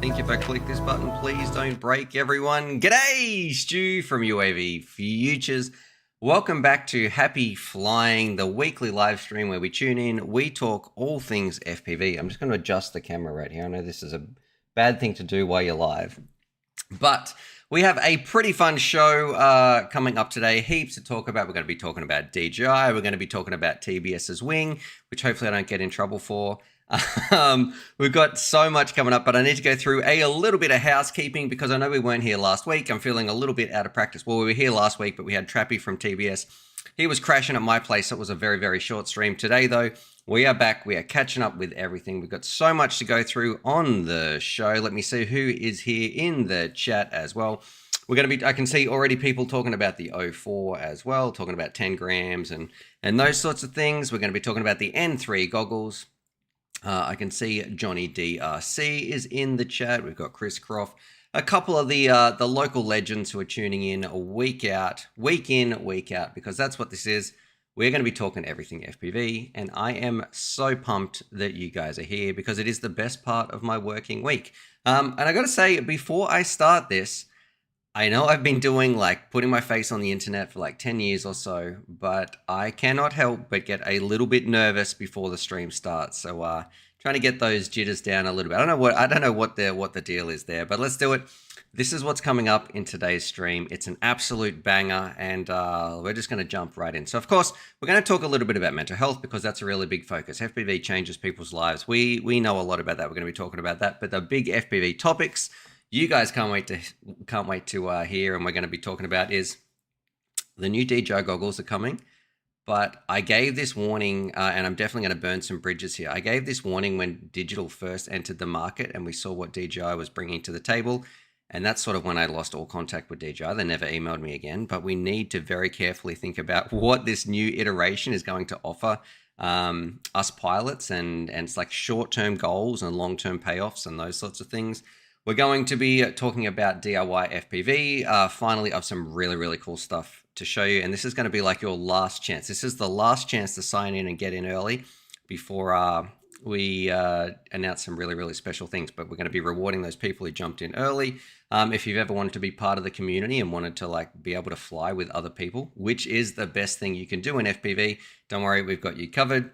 think if I click this button, please don't break, everyone. G'day, Stu from UAVFutures. Welcome back to Happy Flying, the weekly live stream where we tune in, we talk all things FPV. I'm just going to adjust the camera right here. I know this is a bad thing to do while you're live, but we have a pretty fun show coming up today. Heaps to talk about. We're going to be talking about DJI. We're going to be talking about TBS's wing, which hopefully I don't get in trouble for. We've got so much coming up, but I need to go through a little bit of housekeeping because I know we weren't here last week. I'm feeling a little bit out of practice. Well, we were here last week, but we had Trappy from TBS. He was crashing at my place. So it was a very, very short stream. Today, though, we are back. We are catching up with everything. We've got so much to go through on the show. Let me see who is here in the chat as well. We're going to be, I can see already people talking about the 04 as well, talking about 10 grams and those sorts of things. We're going to be talking about the N3 goggles. I can see Johnny DRC is in the chat. We've got Chris Croft, a couple of the local legends who are tuning in week in, week out, because that's what this is. We're going to be talking everything FPV, and I am so pumped that you guys are here because it is the best part of my working week. And I got to say, before I start this, I know I've been doing putting my face on the internet for 10 years or so, but I cannot help but get a little bit nervous before the stream starts. So trying to get those jitters down a little bit. I don't know what the deal is there, but let's do it. This is what's coming up in today's stream. It's an absolute banger, and we're just going to jump right in. So of course, we're going to talk a little bit about mental health because that's a really big focus. FPV changes people's lives. We know a lot about that. We're going to be talking about that, but the big FPV topics you guys can't wait to hear, and we're going to be talking about is the new DJI goggles are coming. But I gave this warning, and I'm definitely going to burn some bridges here. I gave this warning when digital first entered the market, and we saw what DJI was bringing to the table, and that's sort of when I lost all contact with DJI. They never emailed me again. But we need to very carefully think about what this new iteration is going to offer us pilots, and it's like short-term goals and long-term payoffs and those sorts of things. We're going to be talking about DIY FPV, finally, of some really, really cool stuff to show you. And this is going to be like your last chance. This is the last chance to sign in and get in early before we announce some really, really special things. But we're going to be rewarding those people who jumped in early. If you've ever wanted to be part of the community and wanted to be able to fly with other people, which is the best thing you can do in FPV, don't worry, we've got you covered.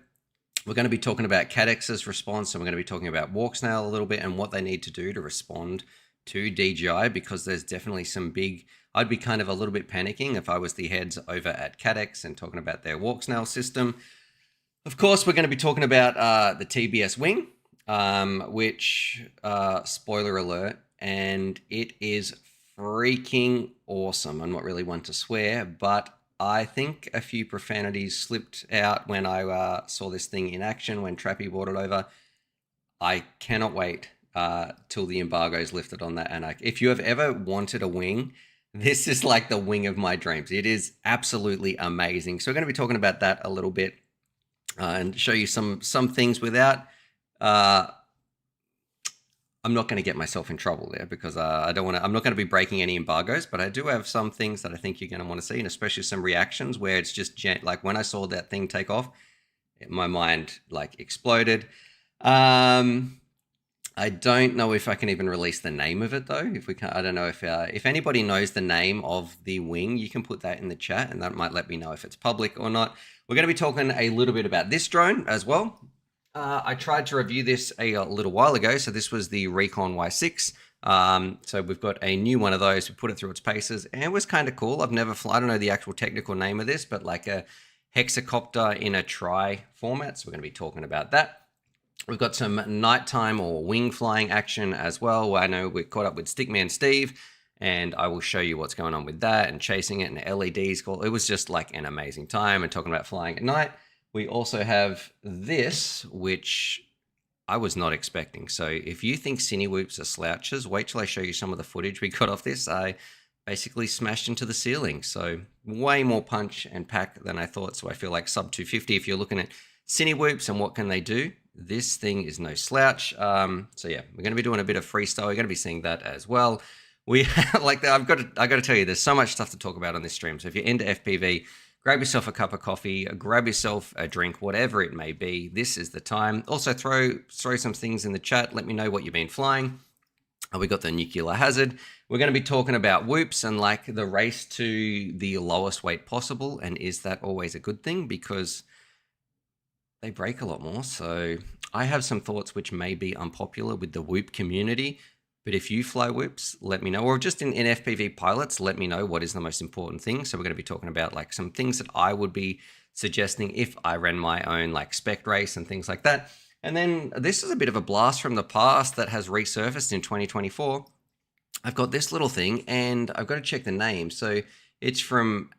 We're going to be talking about CADX's response, and we're going to be talking about WalkSnail a little bit and what they need to do to respond to DJI, because there's definitely some I'd be kind of a little bit panicking if I was the heads over at CADX and talking about their WalkSnail system. Of course, we're going to be talking about the TBS wing, which, spoiler alert, and it is freaking awesome. I'm not really one to swear, but I think a few profanities slipped out when I saw this thing in action, when Trappy brought it over. I cannot wait till the embargo is lifted on that. And if you have ever wanted a wing, this is like the wing of my dreams. It is absolutely amazing. So we're going to be talking about that a little bit and show you some things without... I'm not going to get myself in trouble there because I'm not going to be breaking any embargoes, but I do have some things that I think you're going to want to see, and especially some reactions where it's just like when I saw that thing take off, my mind exploded. I don't know if I can even release the name of it though. If we can't, I don't know if anybody knows the name of the wing, you can put that in the chat and that might let me know if it's public or not. We're going to be talking a little bit about this drone as well. I tried to review this a little while ago. So this was the Recon Y6. So we've got a new one of those. We put it through its paces and it was kind of cool. I've never flown, I don't know the actual technical name of this, but like a hexacopter in a tri format. So we're going to be talking about that. We've got some nighttime or wing flying action as well. I know we caught up with Stickman Steve, and I will show you what's going on with that and chasing it and LEDs. It was just like an amazing time, and talking about flying at night. We also have this, which I was not expecting. So if you think cine whoops are slouches, wait till I show you some of the footage we got off this. I basically smashed into the ceiling. So way more punch and pack than I thought. So I feel like sub 250 if you're looking at cine whoops and what can they do. This thing is no slouch. So yeah, we're going to be doing a bit of freestyle. You're going to be seeing that as well. We like that. I got to tell you, there's so much stuff to talk about on this stream. So if you're into FPV, grab yourself a cup of coffee, grab yourself a drink, whatever it may be. This is the time. Also throw some things in the chat. Let me know what you've been flying. We got the nuclear hazard. We're going to be talking about whoops and like the race to the lowest weight possible. And is that always a good thing? Because they break a lot more. So I have some thoughts which may be unpopular with the whoop community. But if you fly whoops, let me know. Or just in FPV pilots, let me know what is the most important thing. So we're going to be talking about like some things that I would be suggesting if I ran my own like spec race and things like that. And then this is a bit of a blast from the past that has resurfaced in 2024. I've got this little thing and I've got to check the name. So it's from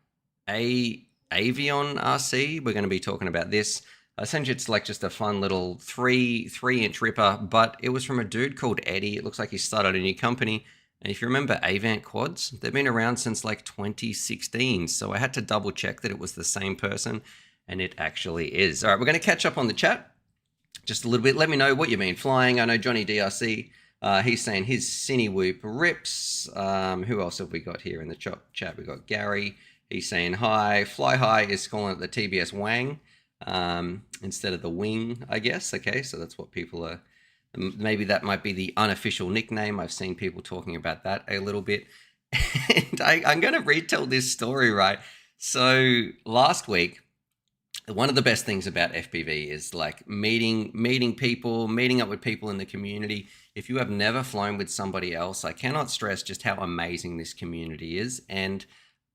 Avion RC. We're going to be talking about this. Essentially, it's like just a fun little three-inch ripper, but it was from a dude called Eddie. It looks like he started a new company. And if you remember Avant Quads, they've been around since like 2016. So I had to double check that it was the same person, and it actually is. All right, we're going to catch up on the chat just a little bit. Let me know what you mean flying. I know Johnny DRC, he's saying his Cine Whoop rips. Who else have we got here in the chat? We got Gary. He's saying hi. Fly High is calling it the TBS Wang instead of the Wing, I guess. Okay, so that's what people are. Maybe that might be the unofficial nickname. I've seen people talking about that a little bit. And I'm going to retell this story, right? So last week, one of the best things about FPV is like meeting people, meeting up with people in the community. If you have never flown with somebody else, I cannot stress just how amazing this community is. And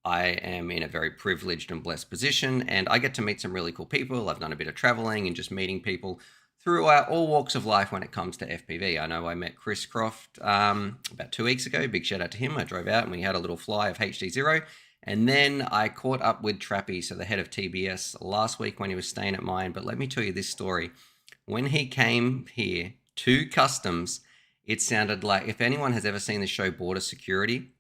I am in a very privileged and blessed position, and I get to meet some really cool people. I've done a bit of traveling and just meeting people throughout all walks of life when it comes to FPV. I know I met Chris Croft about 2 weeks ago. Big shout out to him. I drove out and we had a little fly of HD0. And then I caught up with Trappy, so the head of TBS, last week when he was staying at mine. But let me tell you this story. When he came here to customs, it sounded like, if anyone has ever seen the show Border Security,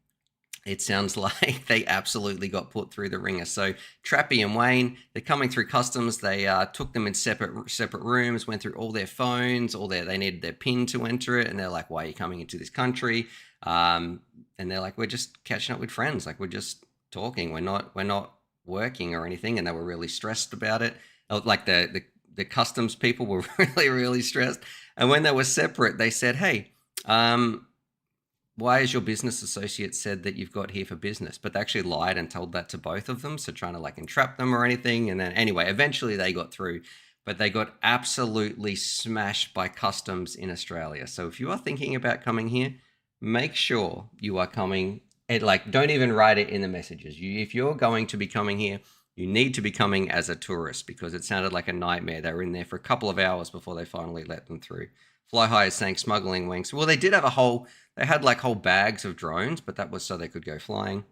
it sounds like they absolutely got put through the ringer. So Trappy and Wayne, they're coming through customs. They took them in separate rooms, went through all their phones, they needed their PIN to enter it. And they're like, why are you coming into this country? And they're like, we're just catching up with friends. Like, we're just talking. We're not working or anything. And they were really stressed about it. Like the customs people were really, really stressed. And when they were separate, they said, hey, why has your business associate said that you've got here for business? But they actually lied and told that to both of them. So trying to like entrap them or anything. And then anyway, eventually they got through, but they got absolutely smashed by customs in Australia. So if you are thinking about coming here, make sure you are coming and like, don't even write it in the messages. If you're going to be coming here, you need to be coming as a tourist, because it sounded like a nightmare. They were in there for a couple of hours before they finally let them through. Fly High is saying smuggling wings. Well, they did have they had like whole bags of drones, but that was so they could go flying.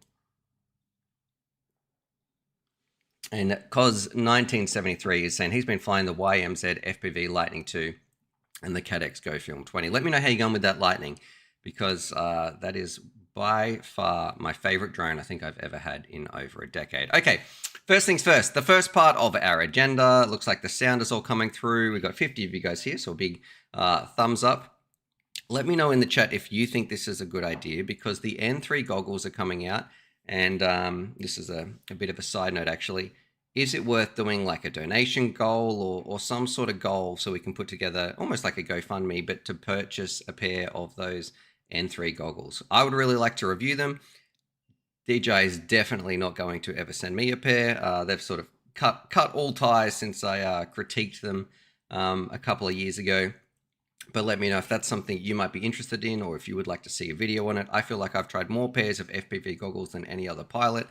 And Cos 1973 is saying he's been flying the YMZ FPV Lightning 2 and the CADX Go Film 20. Let me know how you're going with that Lightning, because that is by far my favorite drone I think I've ever had in over a decade. Okay, first things first, the first part of our agenda. Looks like the sound is all coming through. We've got 50 of you guys here, so a big thumbs up. Let me know in the chat if you think this is a good idea, because the N3 goggles are coming out, and this is a bit of a side note actually. Is it worth doing like a donation goal or some sort of goal so we can put together almost like a GoFundMe, but to purchase a pair of those N3 goggles? I would really like to review them. DJI is definitely not going to ever send me a pair. They've sort of cut all ties since I critiqued them a couple of years ago. But let me know if that's something you might be interested in, or if you would like to see a video on it. I feel like I've tried more pairs of FPV goggles than any other pilot,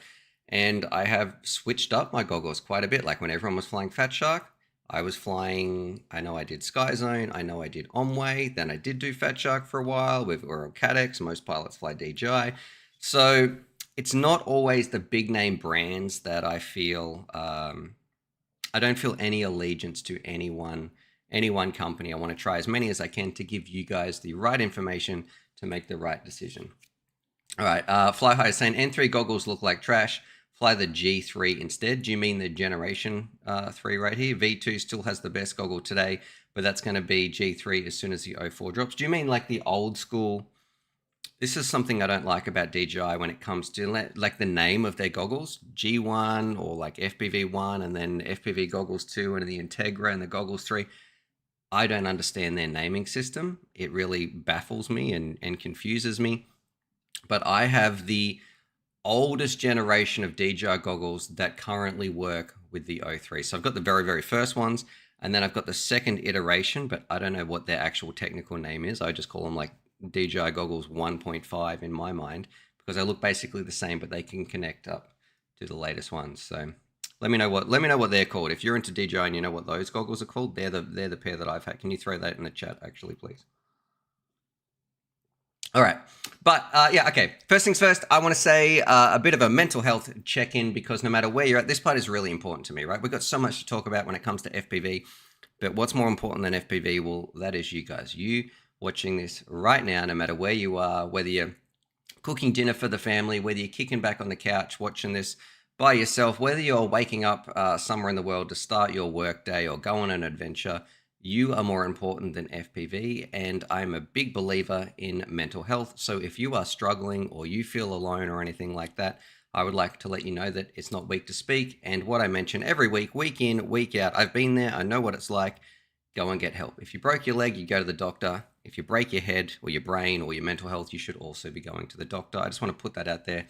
and I have switched up my goggles quite a bit. Like when everyone was flying Fat Shark, I was flying, I know I did Sky Zone, I know I did Omway, then I did do Fat Shark for a while with Oral CADX. Most pilots fly DJI. So it's not always the big name brands that I feel, I don't feel any allegiance to any one company. I want to try as many as I can to give you guys the right information to make the right decision. All right, Fly High is saying N3 goggles look like trash. Fly the G3 instead. Do you mean the Generation 3 right here? V2 still has the best goggle today, but that's going to be G3 as soon as the 04 drops. Do you mean like the old school? This is something I don't like about DJI when it comes to like the name of their goggles. G1 or like FPV1 and then FPV goggles 2 and the Integra and the goggles 3. I don't understand their naming system. It really baffles me and confuses me. But I have the oldest generation of DJI goggles that currently work with the O3. So I've got the very, very first ones, and then I've got the second iteration, but I don't know what their actual technical name is. I just call them like DJI goggles 1.5 in my mind, because they look basically the same, but they can connect up to the latest ones. So let me know what they're called. If you're into DJI and you know what those goggles are called, they're the pair that I've had. Can you throw that in the chat actually, please? All right. But yeah, okay. First things first, I want to say a bit of a mental health check-in, because no matter where you're at, this part is really important to me, right? We've got so much to talk about when it comes to FPV, but what's more important than FPV? Well, that is you guys. You watching this right now, no matter where you are, whether you're cooking dinner for the family, whether you're kicking back on the couch watching this by yourself, whether you're waking up somewhere in the world to start your work day or go on an adventure, you are more important than FPV, and I'm a big believer in mental health. So if you are struggling or you feel alone or anything like that, I would like to let you know that it's not weak to speak. And what I mention every week, week in, week out, I've been there, I know what it's like. Go and get help. If you broke your leg, you go to the doctor. If you break your head or your brain or your mental health, you should also be going to the doctor. I just want to put that out there.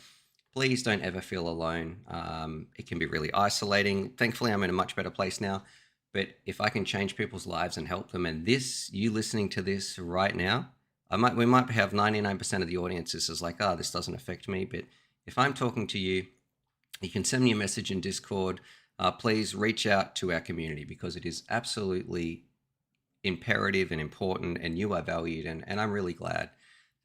Please don't ever feel alone. It can be really isolating. Thankfully, I'm in a much better place now. But if I can change people's lives and help them, and you listening to this right now, we might have 99% of the audience is like, this doesn't affect me. But if I'm talking to you, you can send me a message in Discord. Please reach out to our community, because it is absolutely imperative and important, and you are valued, and I'm really glad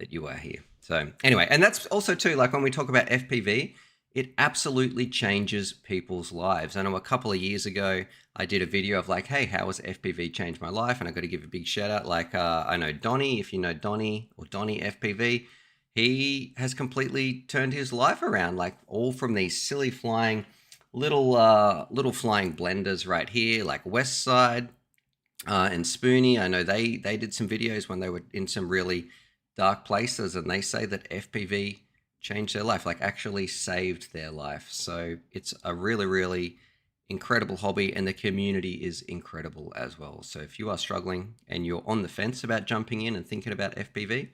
that you are here. So anyway, and that's also too, like when we talk about FPV, it absolutely changes people's lives. I know a couple of years ago, I did a video of like, hey, how has FPV changed my life? And I got to give a big shout out. Like, I know Donnie, if you know Donnie or Donnie FPV, he has completely turned his life around, like all from these silly flying little flying blenders right here, like West Side and Spoonie. I know they did some videos when they were in some really dark places, and they say that FPV changed their life, like actually saved their life. So it's a really, really incredible hobby, and the community is incredible as well. So if you are struggling and you're on the fence about jumping in and thinking about FPV,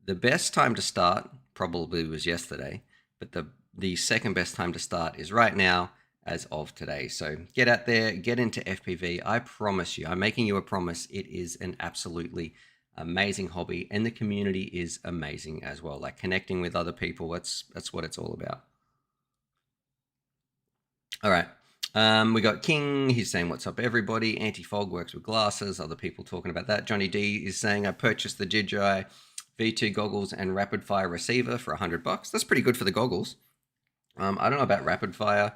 the best time to start probably was yesterday, but the second best time to start is right now, as of today. So get out there, get into FPV. I promise you, I'm making you a promise, it is an absolutely amazing hobby, and the community is amazing as well. Like connecting with other people, that's what it's all about. All right. We got King, he's saying, what's up everybody? Anti-fog works with glasses, other people talking about that. Johnny D is saying, I purchased the DJI V2 goggles and rapid fire receiver for $100. That's pretty good for the goggles. I don't know about rapid fire.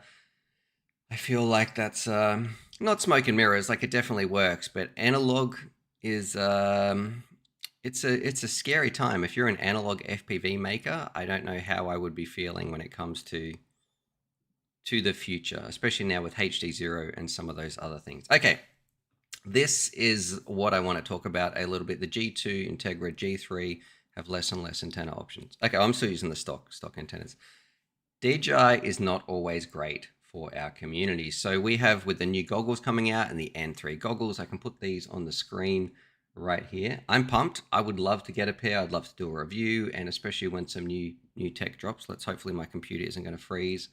I feel like that's not smoke and mirrors. Like it definitely works, but analog is it's a scary time. If you're an analog FPV maker, I don't know how I would be feeling when it comes to the future, especially now with HD0 and some of those other things. Okay, this is what I want to talk about a little bit. The G2, Integra, G3 have less and less antenna options. Okay, I'm still using the stock antennas. DJI is not always great for our community. So we have, with the new goggles coming out and the N3 goggles, I can put these on the screen right here. I'm pumped. I would love to get a pair. I'd love to do a review, and especially when some new tech drops. Hopefully my computer isn't going to freeze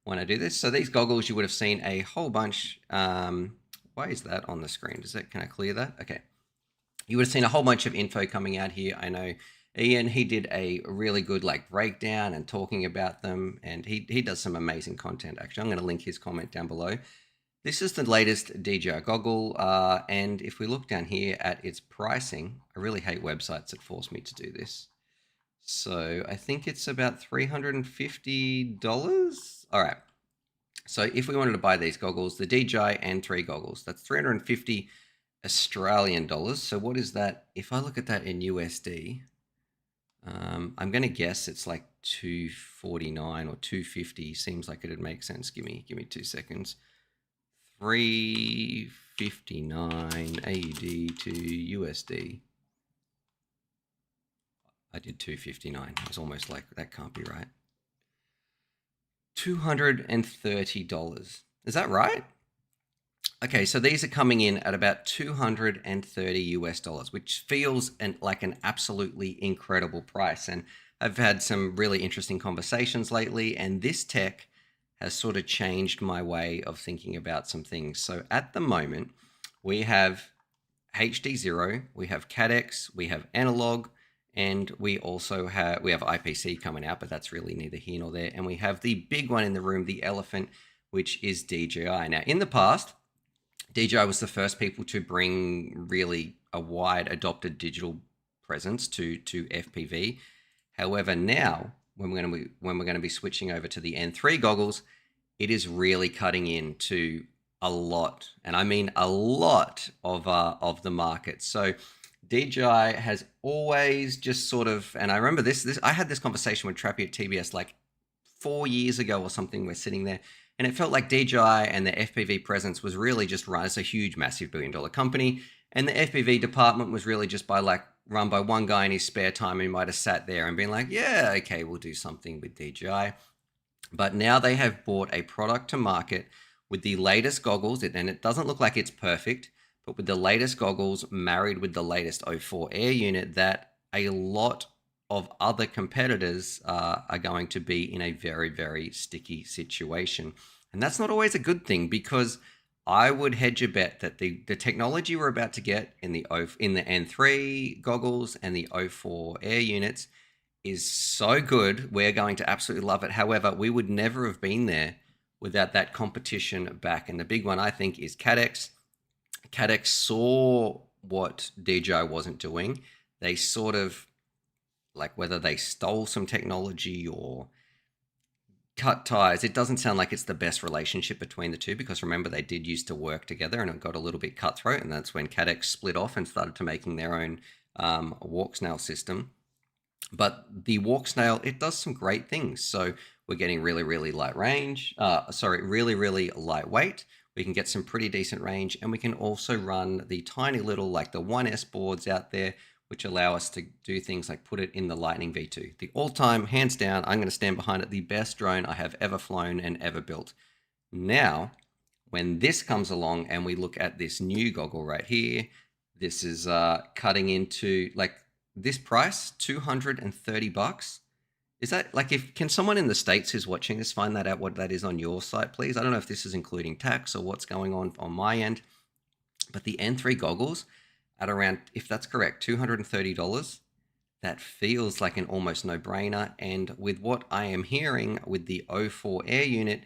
when I do this. So these goggles, you would have seen a whole bunch. Why is that on the screen? Can I clear that? Okay. You would have seen a whole bunch of info coming out here. I know Ian, he did a really good like breakdown and talking about them, and he does some amazing content. Actually, I'm going to link his comment down below. This is the latest DJI goggle, and if we look down here at its pricing, I really hate websites that force me to do this. So I think it's about $350. All right. So if we wanted to buy these goggles, the DJI N3 goggles, that's 350 Australian dollars. So what is that? If I look at that in USD, I'm going to guess it's like 249 or 250. Seems like it'd make sense. Give me 2 seconds. 359 AUD to USD. I did 259. I was almost like, that can't be right. $230. Is that right? Okay, so these are coming in at about 230 US dollars, which feels like an absolutely incredible price. And I've had some really interesting conversations lately, and this tech has sort of changed my way of thinking about some things. So at the moment, we have HD0, we have CADX, we have analog, and we also have IPC coming out, but that's really neither here nor there. And we have the big one in the room, the elephant, which is DJI. Now, in the past, DJI was the first people to bring really a wide adopted digital presence to FPV. However, now when we're going to be switching over to the N3 goggles, it is really cutting into a lot, and I mean a lot of the market. So DJI has always just sort of, and I remember this I had this conversation with Trappy at TBS like 4 years ago or something. We're sitting there, and it felt like DJI and the FPV presence was really just run as a huge, massive billion-dollar company, and the FPV department was really just run by one guy in his spare time who might have sat there and been like, yeah, okay, we'll do something with DJI. But now they have brought a product to market with the latest goggles, and it doesn't look like it's perfect, but with the latest goggles married with the latest O4 Air unit, that a lot of other competitors are going to be in a very, very sticky situation. And that's not always a good thing, because I would hedge a bet that the technology we're about to get in the N3 goggles and the O4 Air units is so good, we're going to absolutely love it. However, we would never have been there without that competition back. And the big one, I think, is CADX. CADX saw what DJI wasn't doing. They sort of, like, whether they stole some technology or cut ties. It doesn't sound like it's the best relationship between the two, because remember, they did used to work together, and it got a little bit cutthroat, and that's when CADX split off and started to making their own walk snail system. But the walk snail, it does some great things. So we're getting really, really light range. Really, really lightweight. We can get some pretty decent range, and we can also run the tiny little, like the 1S boards out there, which allow us to do things like put it in the Lightning V2. The all-time, hands down, I'm going to stand behind it, the best drone I have ever flown and ever built. Now, when this comes along and we look at this new goggle right here, this is cutting into, like, this price, $230. Is that, like, can someone in the States who's watching this find that out, what that is on your site, please? I don't know if this is including tax or what's going on my end, but the N3 goggles at around, if that's correct, $230, that feels like an almost no-brainer. And with what I am hearing with the O4 Air unit,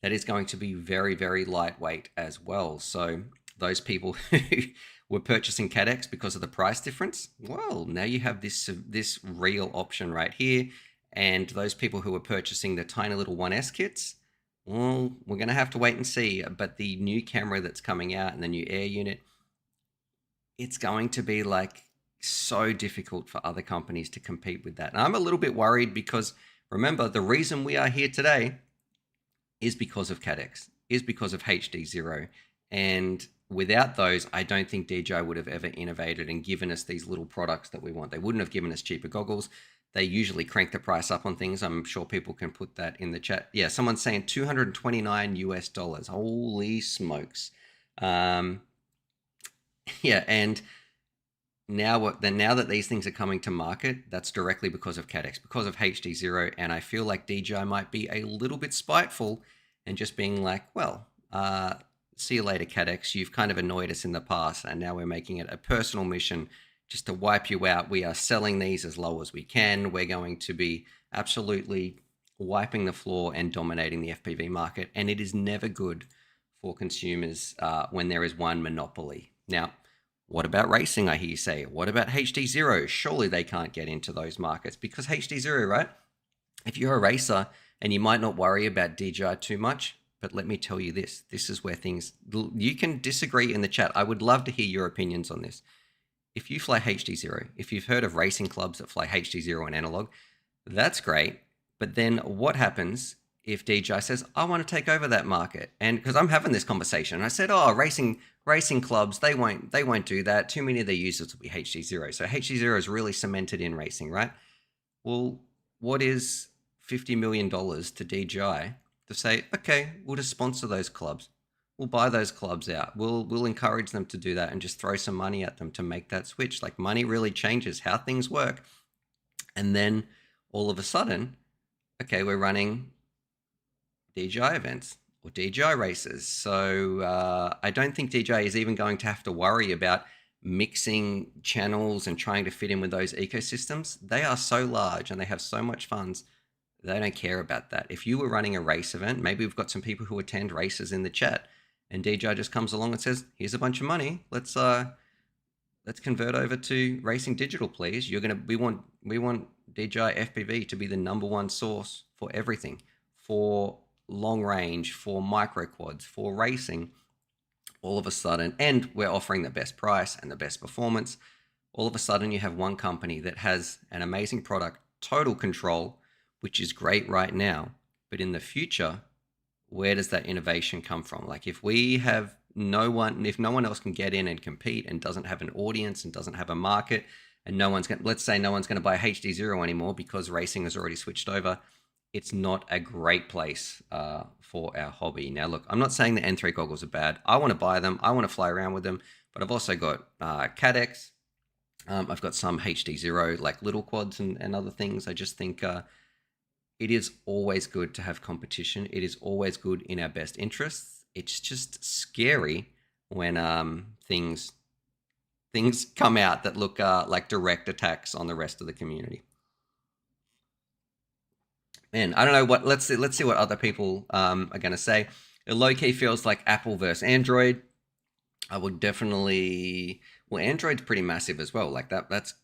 that is going to be very, very lightweight as well. So those people who were purchasing CADX because of the price difference, well, now you have this real option right here. And those people who are purchasing the tiny little 1S kits, well, we're going to have to wait and see. But the new camera that's coming out and the new Air unit, it's going to be like so difficult for other companies to compete with that. And I'm a little bit worried, because remember, the reason we are here today is because of CADX, is because of HD0. And without those, I don't think DJI would have ever innovated and given us these little products that we want. They wouldn't have given us cheaper goggles. They usually crank the price up on things. I'm sure people can put that in the chat. Yeah, someone's saying 229 US dollars. Holy smokes. Yeah, and now that these things are coming to market, that's directly because of CADX, because of HD0. And I feel like DJI might be a little bit spiteful and just being like, well, see you later, CADX. You've kind of annoyed us in the past, and now we're making it a personal mission just to wipe you out. We are selling these as low as we can. We're going to be absolutely wiping the floor and dominating the FPV market. And it is never good for consumers when there is one monopoly. Now, what about racing, I hear you say? What about HD0? Surely they can't get into those markets, because HD0, right? If you're a racer, and you might not worry about DJI too much, but let me tell you this. This is where you can disagree in the chat. I would love to hear your opinions on this. If you fly HD0, if you've heard of racing clubs that fly HD0 and analog, that's great. But then what happens if DJI says, I want to take over that market? And because I'm having this conversation, I said, oh, racing clubs, they won't do that. Too many of their users will be HD0. So HD0 is really cemented in racing, right? Well, what is $50 million to DJI to say, okay, we'll just sponsor those clubs? we'll buy those clubs out. We'll encourage them to do that and just throw some money at them to make that switch. Like, money really changes how things work. And then all of a sudden, okay, we're running DJI events or DJI races. So I don't think DJI is even going to have to worry about mixing channels and trying to fit in with those ecosystems. They are so large and they have so much funds. They don't care about that. If you were running a race event, maybe we've got some people who attend races in the chat, and DJI just comes along and says, "Here's a bunch of money. Let's convert over to racing digital, please. We want DJI FPV to be the #1 source for everything, for long range, for micro quads, for racing." All of a sudden, and we're offering the best price and the best performance. All of a sudden, you have one company that has an amazing product, total control, which is great right now. But in the future, where does that innovation come from? Like, if no one else can get in and compete and doesn't have an audience and doesn't have a market, and let's say no one's going to buy HD0 anymore because racing has already switched over, it's not a great place for our hobby. Now, look, I'm not saying the N3 goggles are bad. I want to buy them. I want to fly around with them, but I've also got Cadex. I've got some HD0, like little quads and other things. I just think it is always good to have competition. It is always good in our best interests. It's just scary when things come out that look like direct attacks on the rest of the community. Man, I don't know what. Let's see what other people are going to say. It low-key feels like Apple versus Android. I would definitely. Well, Android's pretty massive as well. Like that's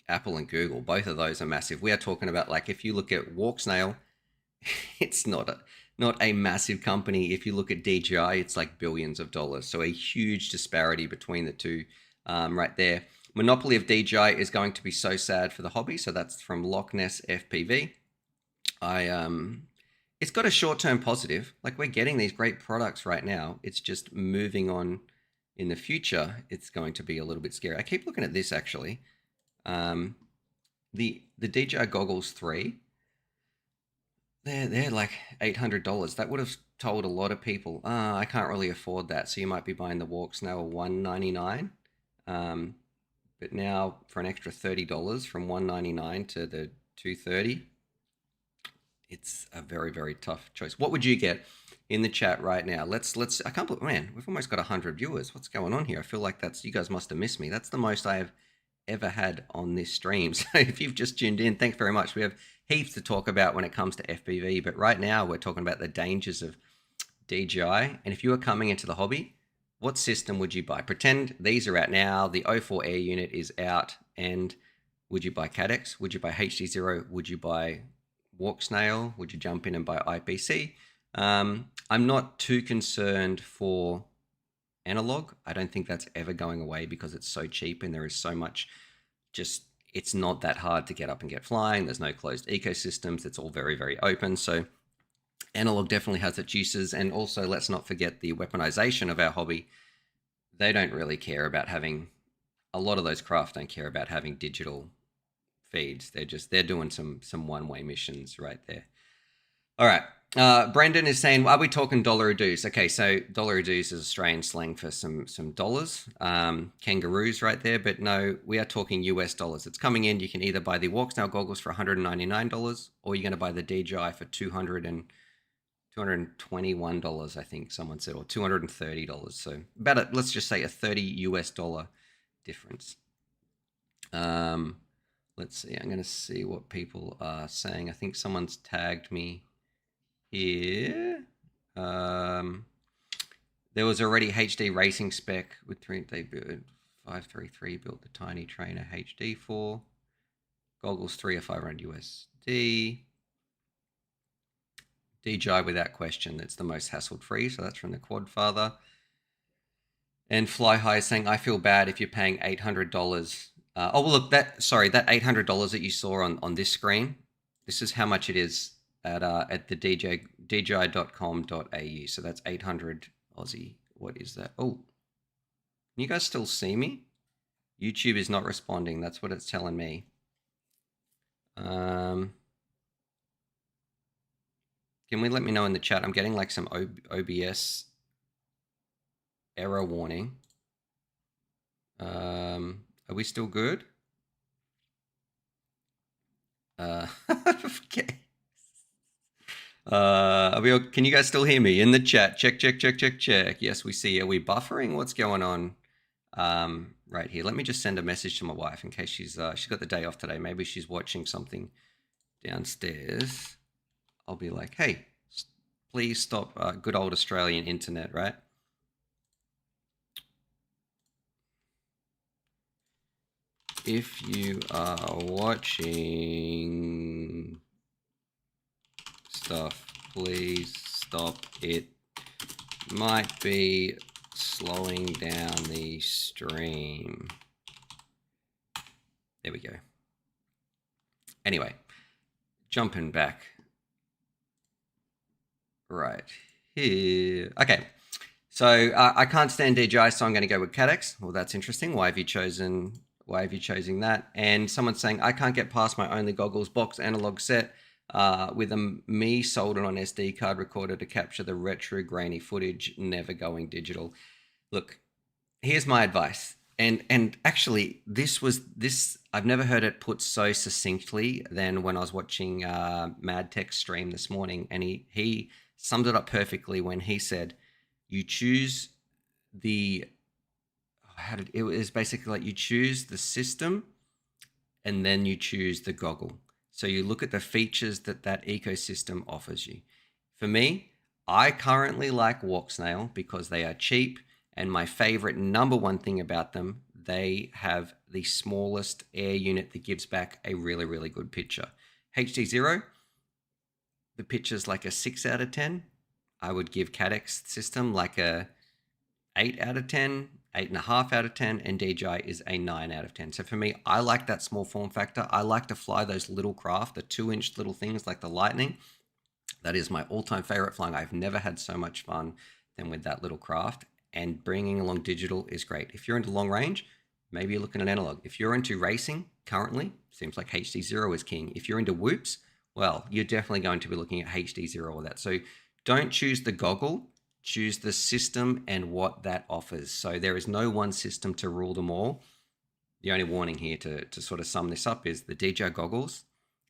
Apple and Google. Both of those are massive. We are talking about, like, if you look at Walksnail, it's not a massive company. If you look at DJI, it's like billions of dollars. So a huge disparity between the two right there. Monopoly of DJI is going to be so sad for the hobby. So that's from Loch Ness FPV. It's got a short-term positive. Like, we're getting these great products right now. It's just moving on in the future. It's going to be a little bit scary. I keep looking at this actually. The DJI Goggles 3, they're like $800. That would have told a lot of people, I can't really afford that. So you might be buying the Walks now $199. But now for an extra $30 from $199 to the $230, it's a very, very tough choice. What would you get in the chat right now? Let's I can't believe, man, we've almost got 100 viewers. What's going on here? I feel like you guys must have missed me. That's the most I have ever had on this stream. So if you've just tuned in, thanks very much. We have heaps to talk about when it comes to FPV, but right now we're talking about the dangers of DJI. And if you are coming into the hobby, what system would you buy? Pretend these are out now. The 04 Air unit is out. And would you buy Cadex? Would you buy HD0? Would you buy Walksnail? Would you jump in and buy IPC? I'm not too concerned for analog. I don't think that's ever going away because it's so cheap and there is so much, it's not that hard to get up and get flying. There's no closed ecosystems. It's all very, very open. So analog definitely has its uses. And also, let's not forget the weaponization of our hobby. They don't really care about having, a lot of those craft don't care about having digital feeds. They're doing some one-way missions right there. All right. Brendan is saying, are we talking dollar-a-doos? Okay, so dollar-a-doos is Australian slang for some dollars. Kangaroos right there, but no, we are talking US dollars. It's coming in. You can either buy the Walksnail goggles for $199, or you're going to buy the DJI for $221, I think someone said, or $230. So about let's just say a $30 US difference. Let's see. I'm going to see what people are saying. I think someone's tagged me here. There was already HD racing spec with 533 built the tiny trainer HD for goggles 3 or 500 USD. DJI without question. That's the most hassle-free. So that's from the Quadfather. And Fly High is saying, I feel bad if you're paying $800. Oh, well, look, that $800 that you saw on this screen, this is how much it is at the dji.com.au. So that's 800 Aussie. What is that? Oh, can you guys still see me? YouTube is not responding. That's what it's telling me. Can we let me know in the chat? I'm getting like some OBS error warning. Are we still good? Okay. Can you guys still hear me in the chat? Check. Yes, we see. Are we buffering? What's going on? Right here. Let me just send a message to my wife in case she's got the day off today. Maybe she's watching something downstairs. I'll be like, hey, please stop. Good old Australian internet, right? If you are watching stuff, please stop. It might be slowing down the stream. There we go. Anyway, jumping back right here. Okay, so I can't stand DJI, so I'm going to go with Cadex. Well, that's interesting. Why have you chosen that? And someone's saying, I can't get past my only goggles box analog set with me soldered on SD card recorder to capture the retro grainy footage, never going digital. Look, here's my advice. And actually, this I've never heard it put so succinctly than when I was watching Mad Tech's stream this morning, and he summed it up perfectly when he said, you choose it was basically like you choose the system and then you choose the goggle. So you look at the features that ecosystem offers you. For me, I currently like Walk Snail because they are cheap, and my favorite number one thing about them, they have the smallest air unit that gives back a really, really good picture. HD0, the picture's like a 6 out of 10. I would give Cadex system like a 8 out of 10, 8.5 out of 10, and DJI is a 9 out of 10. So for me, I like that small form factor. I like to fly those little craft, the 2-inch little things like the Lightning. That is my all-time favorite flying. I've never had so much fun than with that little craft. And bringing along digital is great. If you're into long range, maybe you're looking at analog. If you're into racing currently, seems like HD0 is king. If you're into whoops, well, you're definitely going to be looking at HD0 or that. So don't choose the goggle, choose the system and what that offers. So there is no one system to rule them all. The only warning here to sort of sum this up is the DJI goggles,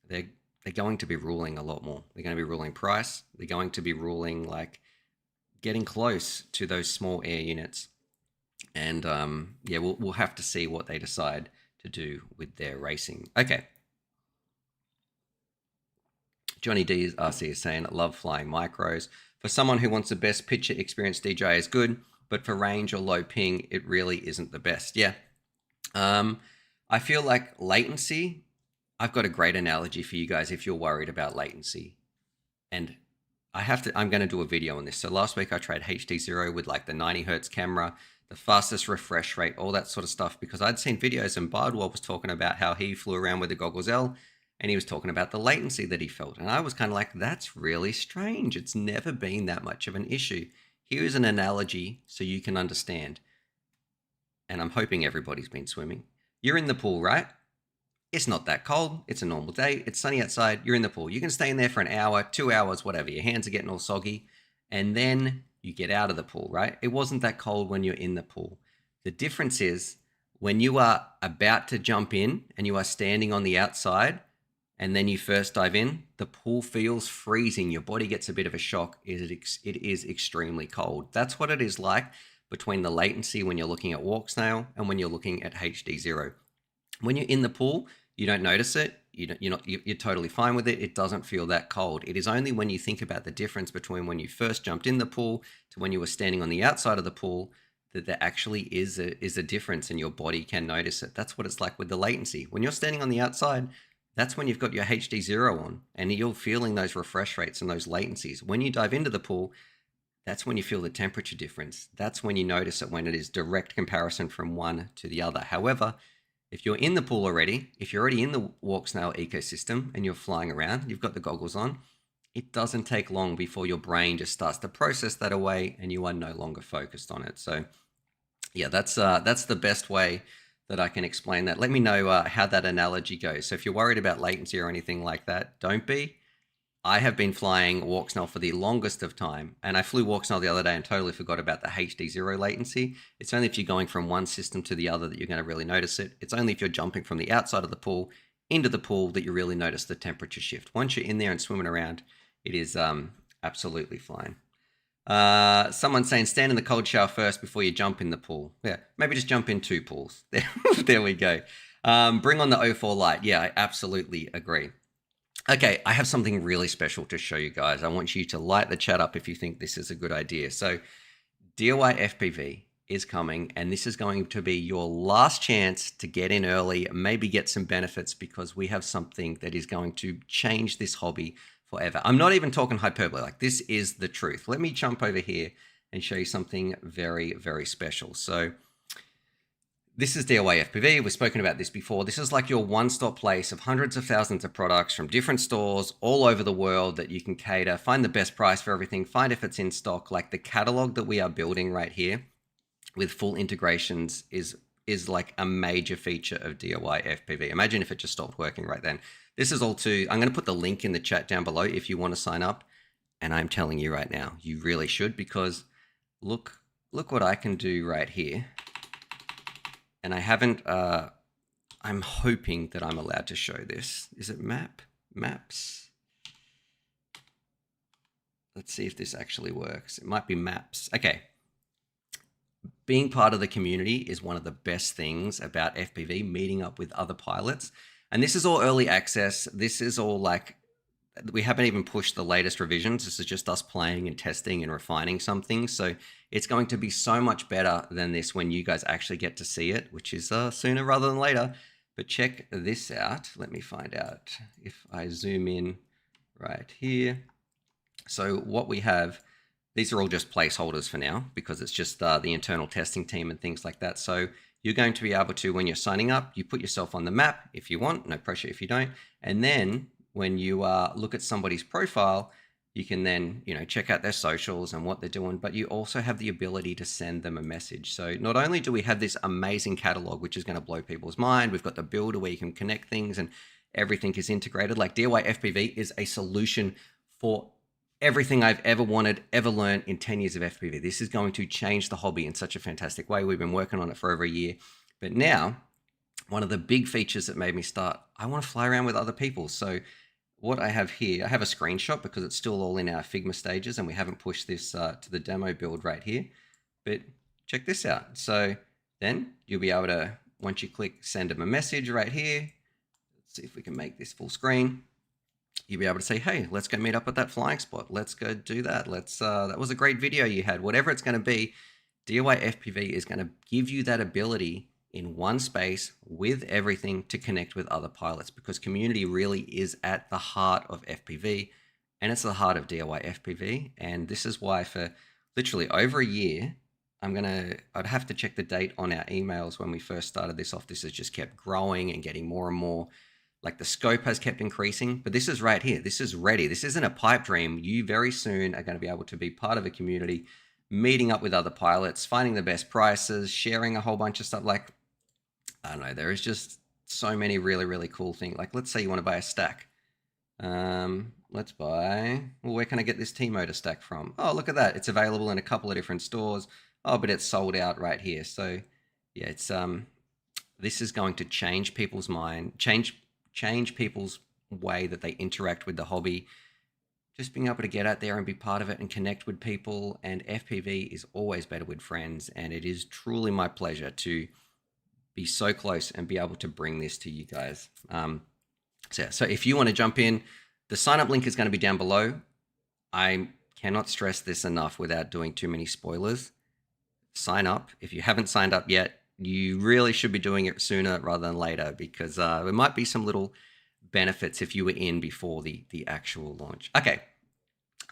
they're going to be ruling a lot more. They're going to be ruling price. They're going to be ruling like getting close to those small air units. And yeah, we'll have to see what they decide to do with their racing. Okay. Johnny DRC is saying, love flying micros. For someone who wants the best picture experience, DJI is good, but for range or low ping, it really isn't the best. Yeah. I feel like latency, I've got a great analogy for you guys if you're worried about latency. And I'm going to do a video on this. So last week I tried HD0 with like the 90 Hertz camera, the fastest refresh rate, all that sort of stuff, because I'd seen videos and Bardwell was talking about how he flew around with the Goggles L and he was talking about the latency that he felt. And I was kind of like, that's really strange. It's never been that much of an issue. Here's an analogy so you can understand. And I'm hoping everybody's been swimming. You're in the pool, right? It's not that cold. It's a normal day. It's sunny outside. You're in the pool. You can stay in there for an hour, 2 hours, whatever. Your hands are getting all soggy. And then you get out of the pool, right? It wasn't that cold when you're in the pool. The difference is when you are about to jump in and you are standing on the outside and then you first dive in, the pool feels freezing. Your body gets a bit of a shock. It is extremely cold. That's what it is like between the latency when you're looking at Walk Snail and when you're looking at HD0. When you're in the pool, you don't notice it. You're totally fine with it. It doesn't feel that cold. It is only when you think about the difference between when you first jumped in the pool to when you were standing on the outside of the pool that there actually is a difference and your body can notice it. That's what it's like with the latency. When you're standing on the outside, that's when you've got your HD0 on and you're feeling those refresh rates and those latencies. When you dive into the pool, that's when you feel the temperature difference. That's when you notice it, when it is direct comparison from one to the other. However, if you're in the pool already, if you're already in the Walk Snail ecosystem and you're flying around, you've got the goggles on, it doesn't take long before your brain just starts to process that away and you are no longer focused on it. So yeah, that's the best way that I can explain that. Let me know how that analogy goes. So if you're worried about latency or anything like that, don't be. I have been flying Walksnail for the longest of time, and I flew Walksnail the other day and totally forgot about the HD zero latency. It's only if you're going from one system to the other that you're going to really notice it. It's only if you're jumping from the outside of the pool into the pool that you really notice the temperature shift. Once you're in there and swimming around, it is absolutely fine. Someone's saying stand in the cold shower first before you jump in the pool. Yeah, maybe just jump in 2 pools. There we go. Bring on the 04 light. Yeah, I absolutely agree. Okay, I have something really special to show you guys. I want you to light the chat up if you think this is a good idea. So DJI FPV is coming, and this is going to be your last chance to get in early, maybe get some benefits, because we have something that is going to change this hobby forever. I'm not even talking hyperbole, like this is the truth. Let me jump over here and show you something very, very special. So this is DJI FPV. We've spoken about this before. This is like your one-stop place of hundreds of thousands of products from different stores all over the world that you can cater, find the best price for everything, find if it's in stock. Like the catalog that we are building right here with full integrations is like a major feature of DJI FPV. Imagine if it just stopped working right then. This is all I'm going to put the link in the chat down below if you want to sign up. And I'm telling you right now, you really should, because look what I can do right here. And I haven't, I'm hoping that I'm allowed to show this. Is it maps? Let's see if this actually works. It might be maps. Okay. Being part of the community is one of the best things about FPV, meeting up with other pilots. And this is all early access. This is all like, we haven't even pushed the latest revisions. This is just us playing and testing and refining something. So it's going to be so much better than this when you guys actually get to see it, which is sooner rather than later. But check this out. Let me find out if I zoom in right here. So what we have, these are all just placeholders for now, because it's just the internal testing team and things like that. So you're going to be able to, when you're signing up, you put yourself on the map if you want, no pressure if you don't. And then when you look at somebody's profile, you can then, check out their socials and what they're doing, but you also have the ability to send them a message. So not only do we have this amazing catalog, which is going to blow people's mind, we've got the builder where you can connect things and everything is integrated. Like DJI FPV is a solution for everything I've ever wanted, ever learned in 10 years of FPV. This is going to change the hobby in such a fantastic way. We've been working on it for over a year, but now one of the big features that made me start, I want to fly around with other people. So what I have here, I have a screenshot because it's still all in our Figma stages and we haven't pushed this to the demo build right here, but check this out. So then you'll be able to, once you click send them a message right here, let's see if we can make this full screen. You'll be able to say, hey, let's go meet up at that flying spot. Let's go do that. That was a great video you had. Whatever it's going to be, DJI FPV is going to give you that ability in one space with everything to connect with other pilots, because community really is at the heart of FPV and it's the heart of DJI FPV. And this is why for literally over a year, I'd have to check the date on our emails when we first started this off. This has just kept growing and getting more and more. Like the scope has kept increasing, but this is right here. This is ready. This isn't a pipe dream. You very soon are going to be able to be part of a community, meeting up with other pilots, finding the best prices, sharing a whole bunch of stuff. Like, I don't know, there is just so many really, really cool things. Like, let's say you want to buy a stack. Let's buy, well, where can I get this T-Motor stack from? Oh, look at that. It's available in a couple of different stores. Oh, but it's sold out right here. So yeah, it's, this is going to change people's mind, change people's way that they interact with the hobby. Just being able to get out there and be part of it and connect with people. And FPV is always better with friends. And it is truly my pleasure to be so close and be able to bring this to you guys. So if you want to jump in, the sign up link is going to be down below. I cannot stress this enough without doing too many spoilers. Sign up. If you haven't signed up yet, you really should be doing it sooner rather than later, because there might be some little benefits if you were in before the actual launch. Okay.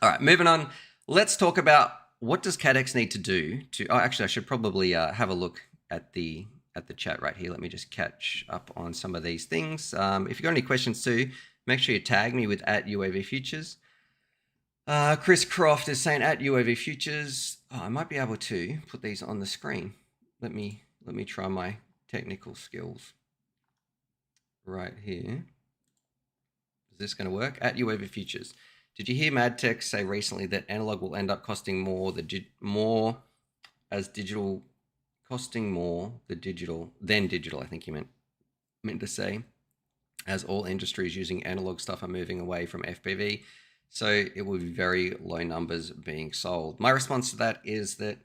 All right, moving on. Let's talk about what does CADX need to do to, oh, actually I should probably have a look at the chat right here. Let me just catch up on some of these things. If you've got any questions too, make sure you tag me with @UAVFutures. Chris Croft is saying @UAVFutures. Oh, I might be able to put these on the screen. Let me try my technical skills right here. Is this going to work? @UAVFutures. Did you hear MadTech say recently that analog will end up costing more as digital, costing more the digital than digital? I think you meant to say, as all industries using analog stuff are moving away from FPV. So it will be very low numbers being sold. My response to that is that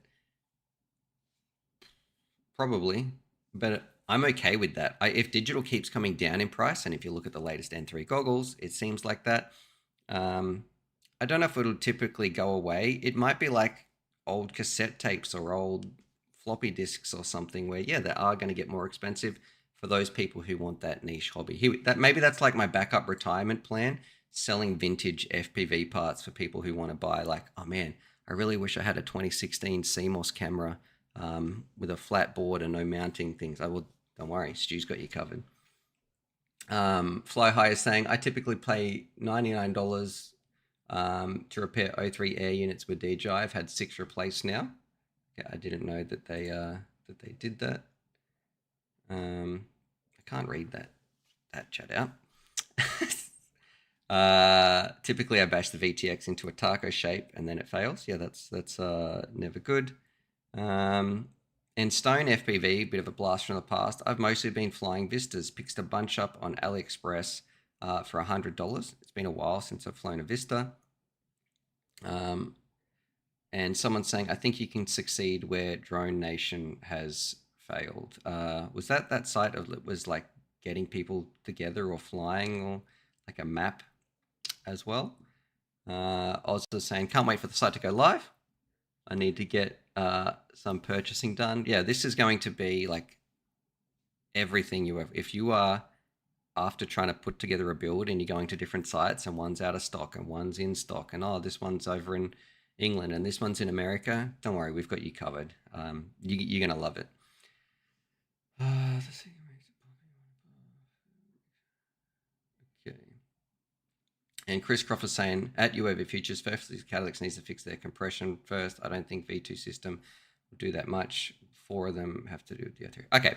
probably, but I'm okay with that. If digital keeps coming down in price, and if you look at the latest N3 goggles, it seems like that. I don't know if it'll typically go away. It might be like old cassette tapes or old floppy disks or something where, yeah, they are going to get more expensive for those people who want that niche hobby. Maybe that's like my backup retirement plan, selling vintage FPV parts for people who want to buy, like, oh man, I really wish I had a 2016 CMOS camera with a flat board and no mounting things. Don't worry, Stu's got you covered. Fly High is saying, I typically pay $99 to repair O3 air units with DJI. I've had 6 replaced now. Okay, I didn't know that they did that. I can't read that chat out. Typically I bash the VTX into a taco shape and then it fails. Yeah, that's never good. And Stone FPV, bit of a blast from the past. I've mostly been flying Vistas. Picked a bunch up on AliExpress for $100. It's been a while since I've flown a Vista. And someone's saying, I think you can succeed where Drone Nation has failed. Was that site that was like getting people together or flying, or like a map as well? Oz is saying, can't wait for the site to go live. I need to get some purchasing done. Yeah, this is going to be like everything you have. If you are after trying to put together a build and you're going to different sites and one's out of stock and one's in stock and, oh, this one's over in England and this one's in America, don't worry, we've got you covered. You're going to love it. Okay. And Chris Crawford saying, at UAVFutures, firstly, Catalyx needs to fix their compression first. I don't think V2 system will do that much. 4 of them have to do with the other. Okay,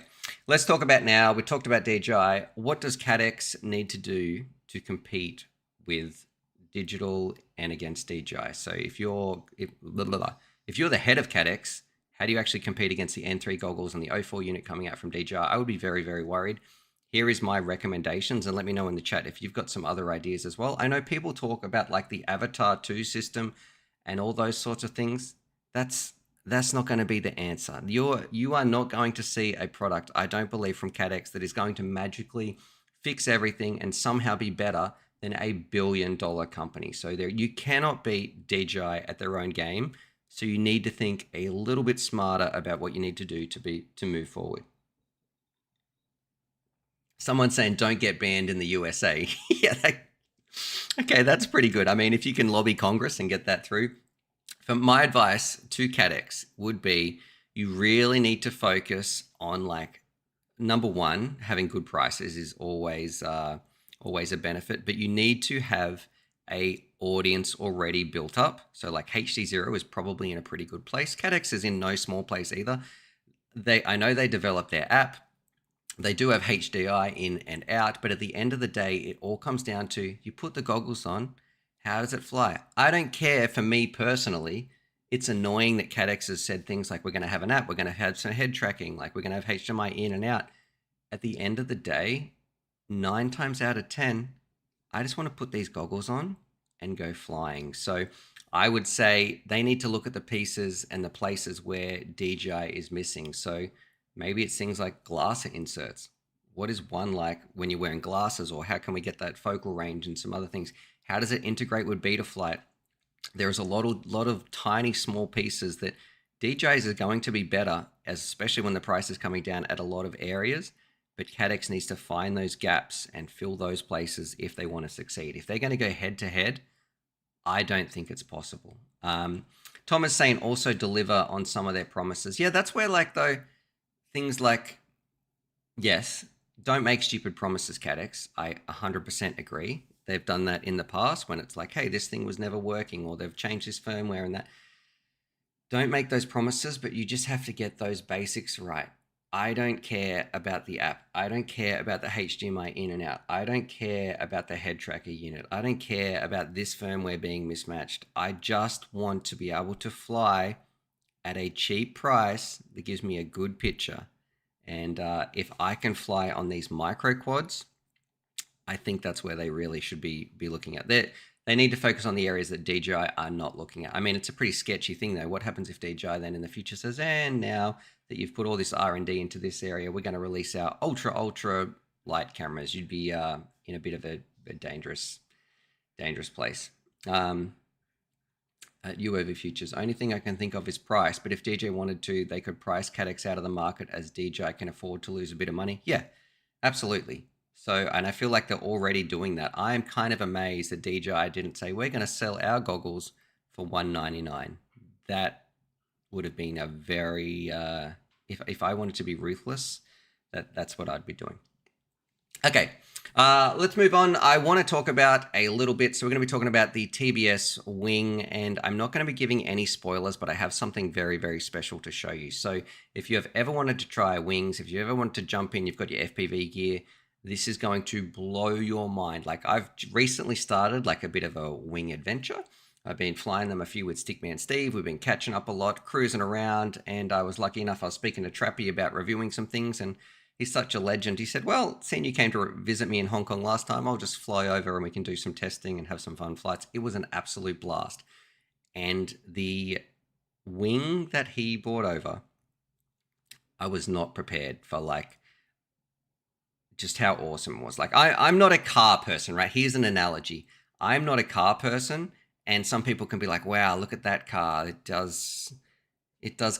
let's talk about now. We talked about DJI. What does CADX need to do to compete with digital and against DJI? So if you're the head of CADX, how do you actually compete against the N3 goggles and the O4 unit coming out from DJI? I would be very, very worried. Here is my recommendations, and let me know in the chat if you've got some other ideas as well. I know people talk about like the Avatar 2 system and all those sorts of things. That's not going to be the answer. You are not going to see a product, I don't believe, from CADX that is going to magically fix everything and somehow be better than $1 billion company. So you cannot beat DJI at their own game. So you need to think a little bit smarter about what you need to do to move forward. Someone's saying don't get banned in the USA. Yeah, okay, that's pretty good. I mean, if you can lobby Congress and get that through. For my advice to CADX would be, you really need to focus on, like, number one, having good prices is always a benefit, but you need to have a audience already built up. So like HD0 is probably in a pretty good place. CADX is in no small place either. I know they developed their app. They do have HDI in and out, but at the end of the day, it all comes down to, you put the goggles on, how does it fly? I don't care. For me personally, it's annoying that CADX has said things like, we're going to have an app, we're going to have some head tracking, like we're going to have HDMI in and out. At the end of the day, 9 times out of 10, I just want to put these goggles on and go flying. So I would say they need to look at the pieces and the places where DJI is missing. So maybe it's things like glass inserts. What is one like when you're wearing glasses, or how can we get that focal range and some other things? How does it integrate with Betaflight? There's a lot of tiny, small pieces that DJI's are going to be better, especially when the price is coming down at a lot of areas. But CADX needs to find those gaps and fill those places if they want to succeed. If they're going to go head to head, I don't think it's possible. Tom is saying also deliver on some of their promises. Yeah, that's where, like, though, things like, yes, don't make stupid promises, CADX. I 100% agree. They've done that in the past when it's like, hey, this thing was never working, or they've changed this firmware and that. Don't make those promises, but you just have to get those basics right. I don't care about the app. I don't care about the HDMI in and out. I don't care about the head tracker unit. I don't care about this firmware being mismatched. I just want to be able to fly at a cheap price that gives me a good picture. And if I can fly on these micro quads, I think that's where they really should be looking at. They need to focus on the areas that DJI are not looking at. I mean, it's a pretty sketchy thing, though. What happens if DJI then in the future says, and now that you've put all this R&D into this area, we're going to release our ultra light cameras? You'd be in a bit of a dangerous place. At UAVFutures, only thing I can think of is price. But if DJI wanted to, they could price Cadex out of the market, as DJI can afford to lose a bit of money. Yeah, absolutely. So, and I feel like they're already doing that. I am kind of amazed that DJI didn't say, we're going to sell our goggles for $199. That would have been a very, if I wanted to be ruthless, that's what I'd be doing. Okay, let's move on. I want to talk about a little bit. So we're going to be talking about the TBS wing, and I'm not going to be giving any spoilers, but I have something very, very special to show you. So if you have ever wanted to try wings, if you ever want to jump in, you've got your FPV gear, this is going to blow your mind. Like, I've recently started like a bit of a wing adventure. I've been flying them a few with Stickman Steve. We've been catching up a lot, cruising around, and I was lucky enough, I was speaking to Trappy about reviewing some things, and he's such a legend. He said, well, seeing you came to visit me in Hong Kong last time, I'll just fly over and we can do some testing and have some fun flights. It was an absolute blast. And the wing that he brought over, I was not prepared for, like, just how awesome it was. Like, I'm not a car person, right? Here's an analogy. I'm not a car person, and some people can be like, wow, look at that car. It does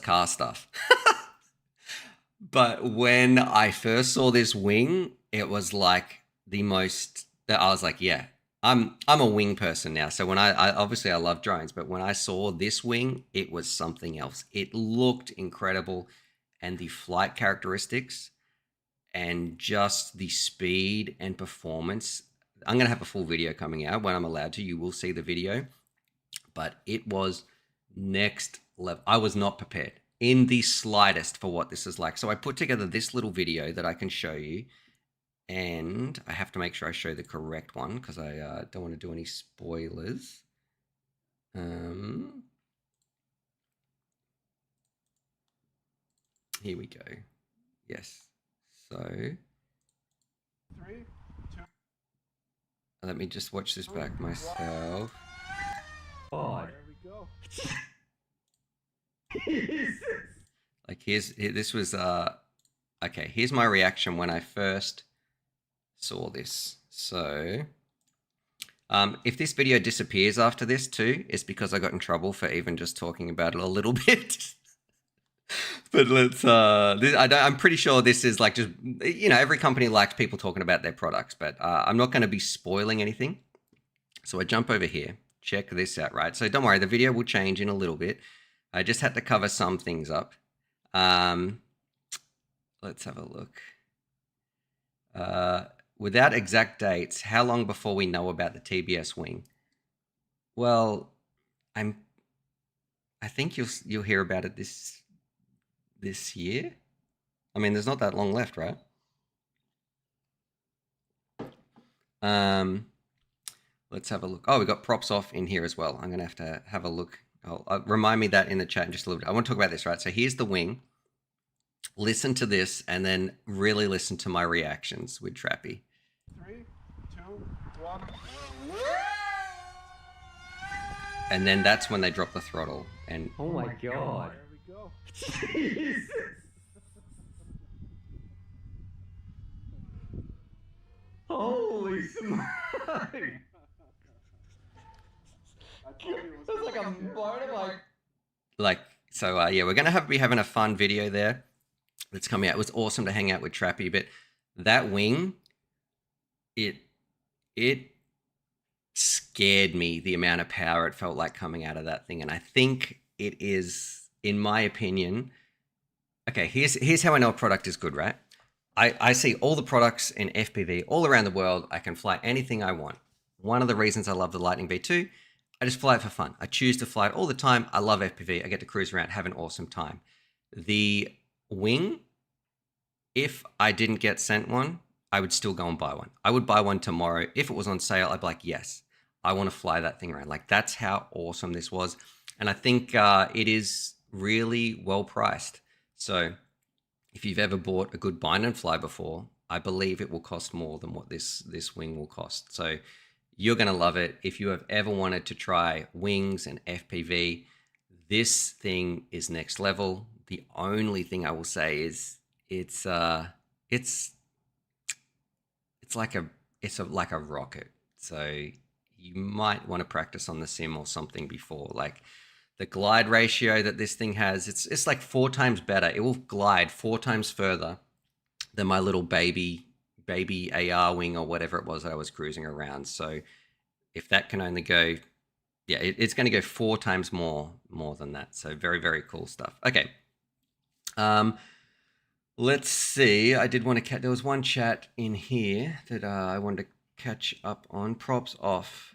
car stuff. But when I first saw this wing, it was like the most, I was like, yeah, I'm a wing person now. So when I obviously I love drones, but when I saw this wing, it was something else. It looked incredible, and the flight characteristics and just the speed and performance. I'm going to have a full video coming out when I'm allowed to. You will see the video, but it was next level. I was not prepared in the slightest for what this is like. So I put together this little video that I can show you, and I have to make sure I show the correct one because I don't want to do any spoilers. Here we go. Yes. So 3, 2. Let me just watch this back myself. Oh, there we go. Like, this was okay, here's my reaction when I first saw this. So if this video disappears after this too, it's because I got in trouble for even just talking about it a little bit. But let's I'm pretty sure this is like, just, you know, every company likes people talking about their products, but I'm not going to be spoiling anything. So I jump over here, check this out, right? So don't worry, the video will change in a little bit. I just had to cover some things up. Let's have a look. Without exact dates, how long before we know about the TBS wing? Well, I think you'll hear about it this year. I mean, there's not that long left, right? Let's have a look. Oh, we got props off in here as well. I'm gonna have to have a look. Remind me that in the chat in just a little bit. I want to talk about this, right? So here's the wing. Listen to this, and then really listen to my reactions with Trappy. 3, 2, 1. And then that's when they drop the throttle. And oh my god. There we go. Jesus. Holy smokes. That's like a motorbike. Like, so yeah, we're gonna be having a fun video there that's coming out. It was awesome to hang out with Trappy, but that wing, it scared me, the amount of power it felt like coming out of that thing. And I think it is, in my opinion, okay, here's how I know a product is good, right? I see all the products in FPV all around the world. I can fly anything I want. One of the reasons I love the Lightning V2, I just fly it for fun. I choose to fly it all the time. I love FPV. I get to cruise around, have an awesome time. The wing, If I didn't get sent one, I would still go and buy one. I would buy one tomorrow. If it was on sale, I'd be like, yes, I want to fly that thing around. Like, that's how awesome this was. And I think it is really well priced. So if you've ever bought a good bind and fly before, I believe it will cost more than what this wing will cost. So you're going to love it. If you have ever wanted to try wings and FPV, this thing is next level. The only thing I will say is it's like a rocket. So you might want to practice on the sim or something before. Like the glide ratio that this thing has, it's like 4 times better. It will glide 4 times further than my little baby AR wing or whatever it was that I was cruising around. So if that can only go, yeah, it's going to go 4 times more than that. So very, very cool stuff. Okay. Let's see. I did want to there was one chat in here that I wanted to catch up on. Props off.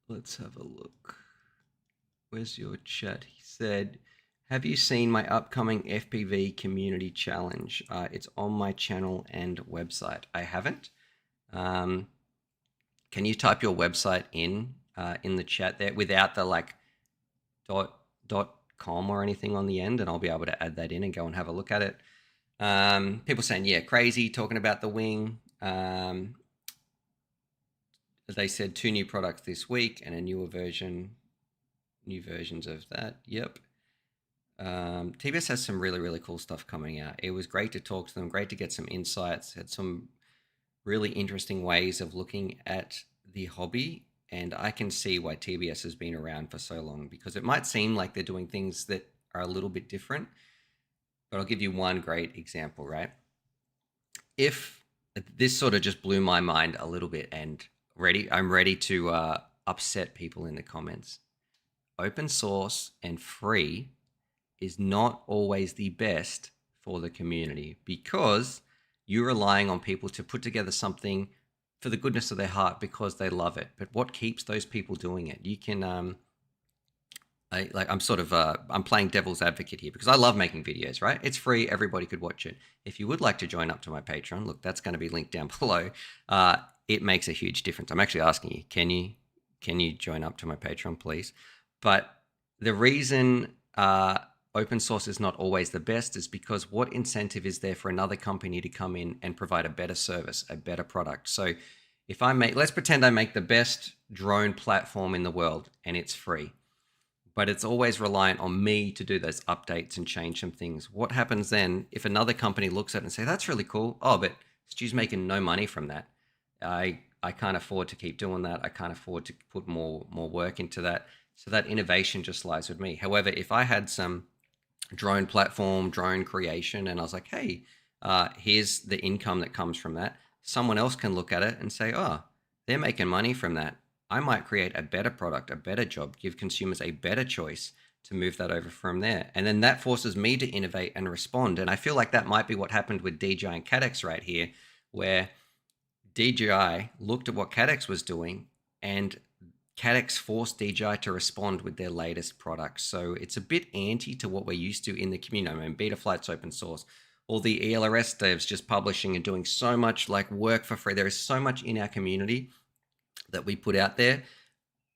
Let's have a look. Where's your chat? He said, have you seen my upcoming FPV community challenge? It's on my channel and website. I haven't. Can you type your website in the chat there without the like .com or anything on the end, and I'll be able to add that in and go and have a look at it. People saying, yeah, crazy, talking about the wing. They said 2 new products this week and a new versions of that. Yep. TBS has some really, really cool stuff coming out. It was great to talk to them, great to get some insights, had some really interesting ways of looking at the hobby. And I can see why TBS has been around for so long, because it might seem like they're doing things that are a little bit different. But I'll give you one great example, right? If this sort of just blew my mind a little bit, and I'm ready to upset people in the comments. Open source and free is not always the best for the community, because you're relying on people to put together something for the goodness of their heart because they love it. But what keeps those people doing it? You can, I'm playing devil's advocate here because I love making videos, right? It's free. Everybody could watch it. If you would like to join up to my Patreon, look, that's going to be linked down below. It makes a huge difference. I'm actually asking you, can you join up to my Patreon, please? But the reason open source is not always the best is because what incentive is there for another company to come in and provide a better service, a better product? So if let's pretend I make the best drone platform in the world and it's free, but it's always reliant on me to do those updates and change some things. What happens then if another company looks at it and say, that's really cool. Oh, but Stu's making no money from that. I can't afford to keep doing that. I can't afford to put more work into that. So that innovation just lies with me. However, if I had some drone platform, drone creation, and I was like, hey, here's the income that comes from that, someone else can look at it and say, oh, they're making money from that. I might create a better product, a better job, give consumers a better choice to move that over from there. And then that forces me to innovate and respond. And I feel like that might be what happened with DJI and Cadex right here, where DJI looked at what Cadex was doing, and Cadex forced DJI to respond with their latest products. So it's a bit anti to what we're used to in the community. I mean, Betaflight's open source. All the ELRS devs just publishing and doing so much like work for free. There is so much in our community that we put out there,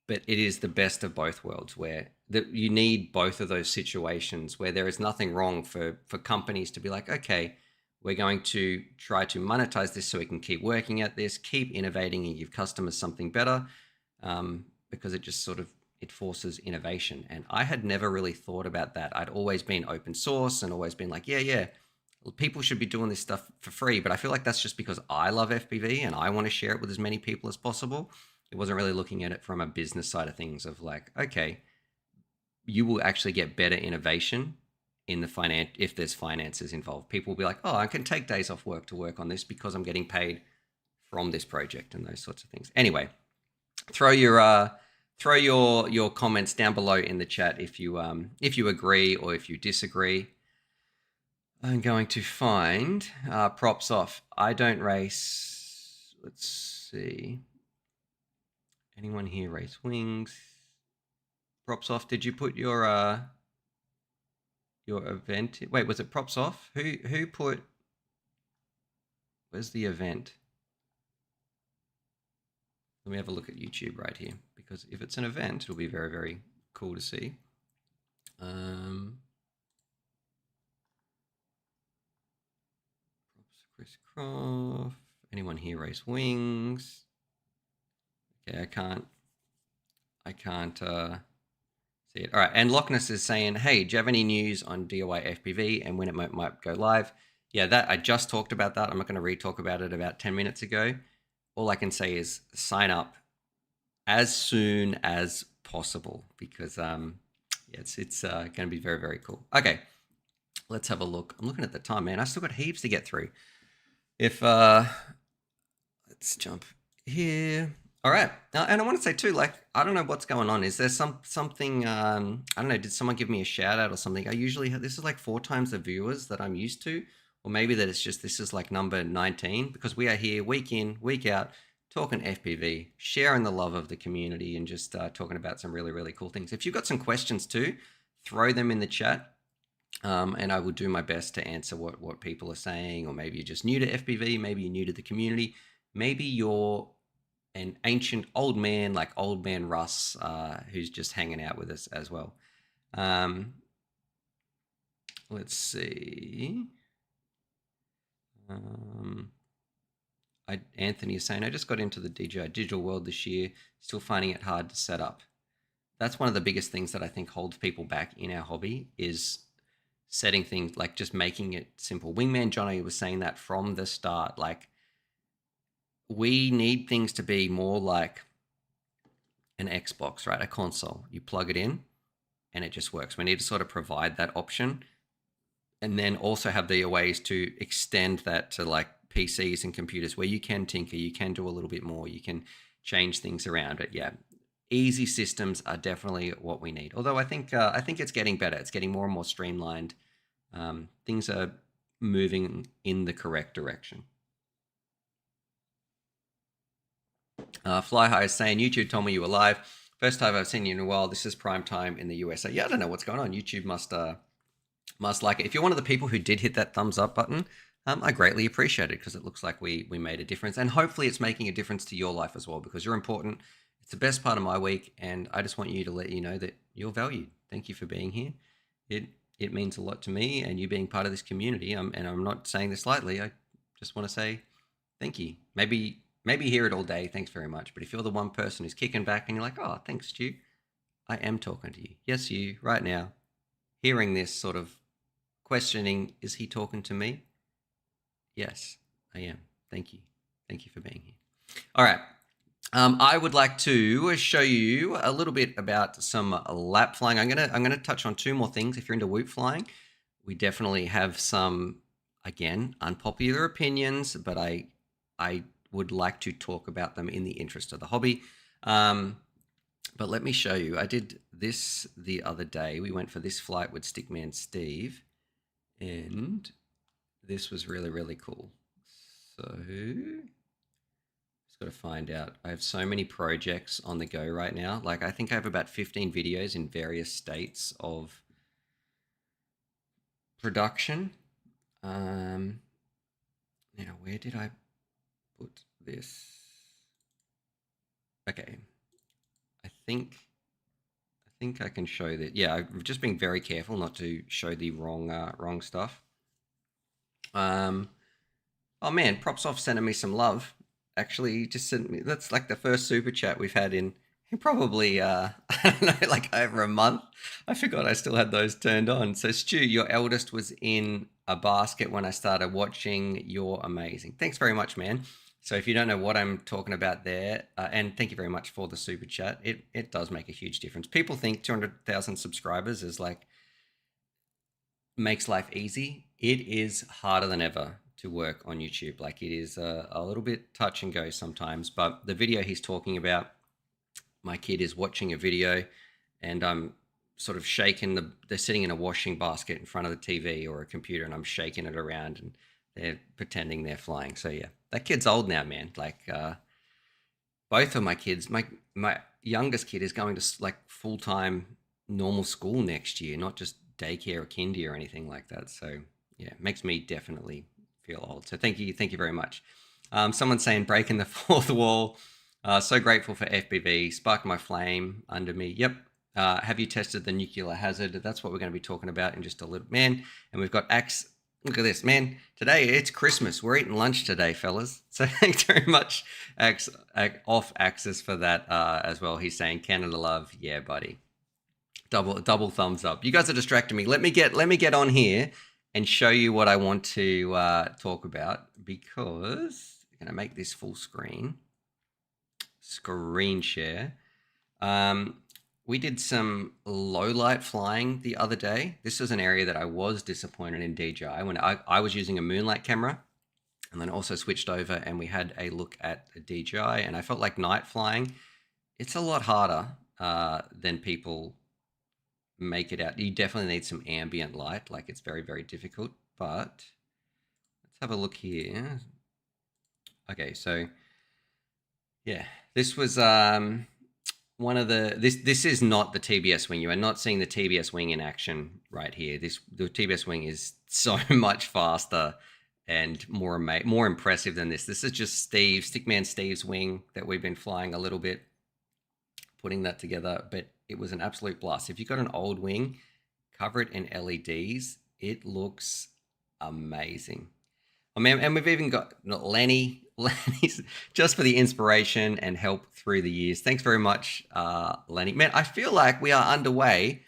but it is the best of both worlds, where you need both of those situations where there is nothing wrong for companies to be like, okay, we're going to try to monetize this so we can keep working at this, keep innovating and give customers something better, because it just sort of, it forces innovation. And I had never really thought about that. I'd always been open source and always been like, yeah, people should be doing this stuff for free. But I feel like that's just because I love FPV and I want to share it with as many people as possible. It wasn't really looking at it from a business side of things of like, okay, you will actually get better innovation in the if there's finances involved. People will be like, oh, I can take days off work to work on this because I'm getting paid from this project and those sorts of things. Anyway, throw your comments down below in the chat if you agree or if you disagree. I'm going to find props off. I don't race. Let's see. Anyone here race wings? Props off. Did you put your your event. Wait, was it props off? Who put? Where's the event? Let me have a look at YouTube right here, because if it's an event, it'll be very, very cool to see. Props Chris Croft. Anyone here race wings? Okay, I can't see it. All right, and Loch-Ness is saying, hey, do you have any news on DJI FPV and when it might go live? Yeah, that I just talked about that. I'm not going to re-talk about it about 10 minutes ago. All I can say is sign up as soon as possible, because it's going to be very, very cool. Okay, let's have a look. I'm looking at the time, man. I still got heaps to get through. If let's jump here. All right, and I want to say too, like, I don't know what's going on. Is there something? I don't know. Did someone give me a shout out or something? I usually have, this is like 4 times the viewers that I'm used to, or maybe that it's just this is like number 19, because we are here week in, week out, talking FPV, sharing the love of the community, and just talking about some really, really cool things. If you've got some questions too, throw them in the chat, and I will do my best to answer what people are saying. Or maybe you're just new to FPV, maybe you're new to the community, maybe you're an ancient old man like old man Russ, who's just hanging out with us as well. Let's see. Anthony is saying, I just got into the DJI digital world this year, still finding it hard to set up. That's one of the biggest things that I think holds people back in our hobby, is setting things, like just making it simple. Wingman Johnny was saying that from the start. Like, we need things to be more like an Xbox, right? A console. You plug it in and it just works. We need to sort of provide that option, and then also have the ways to extend that to like PCs and computers, where you can tinker, you can do a little bit more, you can change things around. But yeah, easy systems are definitely what we need. Although I think it's getting better. It's getting more and more streamlined. Things are moving in the correct direction. Fly High is saying, YouTube told me you were live. First time I've seen you in a while. This is prime time in the USA. Yeah, I don't know what's going on. YouTube must like it. If you're one of the people who did hit that thumbs up button, I greatly appreciate it, because it looks like we made a difference. And hopefully it's making a difference to your life as well, because you're important. It's the best part of my week, and I just want you to let you know that you're valued. Thank you for being here. It means a lot to me, and you being part of this community. And I'm not saying this lightly. I just want to say thank you. Maybe hear it all day. Thanks very much. But if you're the one person who's kicking back and you're like, oh, thanks, Stu, I am talking to you. Yes, you, right now, hearing this sort of questioning, is he talking to me? Yes, I am. Thank you. Thank you for being here. All right. I would like to show you a little bit about some lap flying. I'm gonna touch on 2 more things. If you're into whoop flying, we definitely have some, again, unpopular opinions, but I would like to talk about them in the interest of the hobby. But let me show you. I did this the other day. We went for this flight with Stickman Steve, and this was really, really cool. So just got to find out. I have so many projects on the go right now. Like, I think I have about 15 videos in various states of production. Now, where did I put this? Okay, I think I can show that. Yeah, I've just been very careful not to show the wrong stuff. Oh man, props off sending me some love. Actually, just sent me. That's like the first super chat we've had in probably I don't know, like over a month. I forgot I still had those turned on. So Stu, your eldest was in a basket when I started watching. You're amazing. Thanks very much, man. So if you don't know what I'm talking about there, and thank you very much for the super chat. It does make a huge difference. People think 200,000 subscribers is like makes life easy. It is harder than ever to work on YouTube. Like, it is a little bit touch and go sometimes. But the video he's talking about, my kid is watching a video, and I'm sort of shaking they're sitting in a washing basket in front of the TV or a computer, and I'm shaking it around, and they're pretending they're flying. So yeah, that kid's old now, man. Like, both of my kids, my youngest kid is going to like full-time normal school next year, not just daycare or kindy or anything like that. So yeah, it makes me definitely feel old. So thank you very much. Someone saying breaking the fourth wall. So grateful for FPV. Spark my flame under me. Yep. Have you tested the nuclear hazard? That's what we're going to be talking about in just a little, man. And we've got Axe. Look at this, man. Today it's Christmas. We're eating lunch today, fellas. So thanks very much, Axe, off Axis, for that as well. He's saying Canada love. Yeah, buddy. Double thumbs up. You guys are distracting me. Let me get on here and show you what I want to talk about, because I'm going to make this full screen share. We did some low light flying the other day. This was an area that I was disappointed in DJI when I was using a moonlight camera, and then also switched over and we had a look at a DJI, and I felt like night flying, it's a lot harder than people make it out. You definitely need some ambient light. Like, it's very, very difficult, but let's have a look here. Okay, so yeah, this was one of the, this is not the TBS wing. You are not seeing the TBS wing in action right here. The TBS wing is so much faster and more impressive than this. This is just Stickman Steve's wing that we've been flying a little bit, putting that together, but it was an absolute blast. If you've got an old wing, cover it in LEDs. It looks amazing. Oh man, and we've even got Lenny's just for the inspiration and help through the years. Thanks very much, Lenny. Man, I feel like we are underway.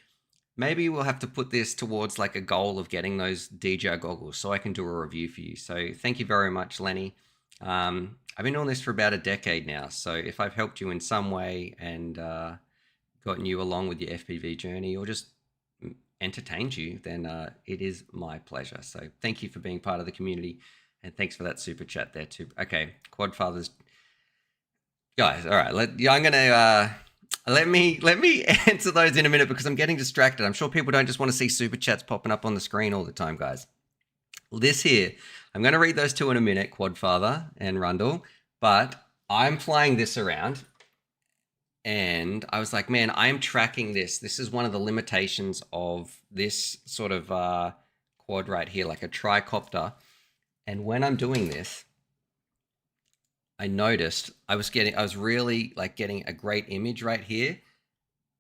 Maybe we'll have to put this towards like a goal of getting those DJI goggles so I can do a review for you. So thank you very much, Lenny. I've been doing this for about a decade now. So if I've helped you in some way and gotten you along with your FPV journey, or just entertained you, then it is my pleasure. So thank you for being part of the community, and thanks for that super chat there too. Okay, Quad Fathers, guys. All right, I'm gonna let me answer those in a minute because I'm getting distracted. I'm sure people don't just want to see super chats popping up on the screen all the time, guys. This here, I'm going to read those two in a minute, Quad Father and Rundle, but I'm flying this around. And I was like, man, I'm tracking this. This is one of the limitations of this sort of quad right here, like a tricopter. And when I'm doing this, I noticed I was really like getting a great image right here.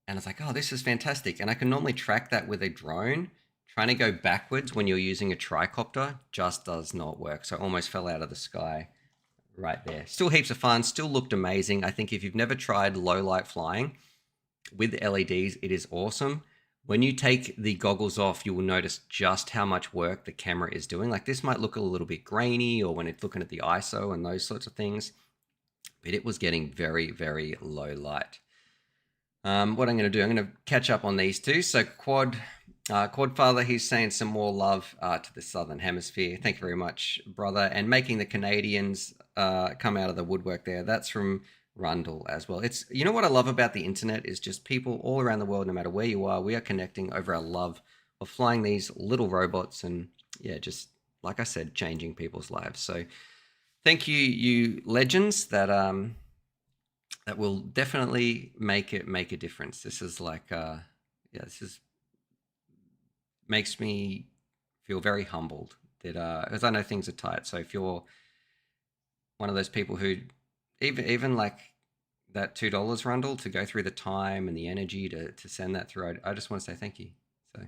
And I was like, oh, this is fantastic. And I can normally track that with a drone. Trying to go backwards when you're using a tricopter just does not work. So I almost fell out of the sky right there. Still heaps of fun, still looked amazing. I think if you've never tried low light flying with LEDs, it is awesome. When you take the goggles off, you will notice just how much work the camera is doing. Like, this might look a little bit grainy, or when it's looking at the ISO and those sorts of things, but it was getting very, very low light. What I'm going to do, I'm going to catch up on these two. So Quad Father, he's saying some more love to the Southern Hemisphere. Thank you very much, brother. And making the Canadians come out of the woodwork there. That's from Rundle as well. It's, you know what I love about the internet is just people all around the world, no matter where you are, we are connecting over our love of flying these little robots, and yeah, just like I said, changing people's lives. So thank you, you legends that that will definitely make a difference. This is like yeah, this is makes me feel very humbled that because I know things are tight. So if you're one of those people who even like that $2 Rundle to go through the time and the energy to send that through, I just want to say thank you. So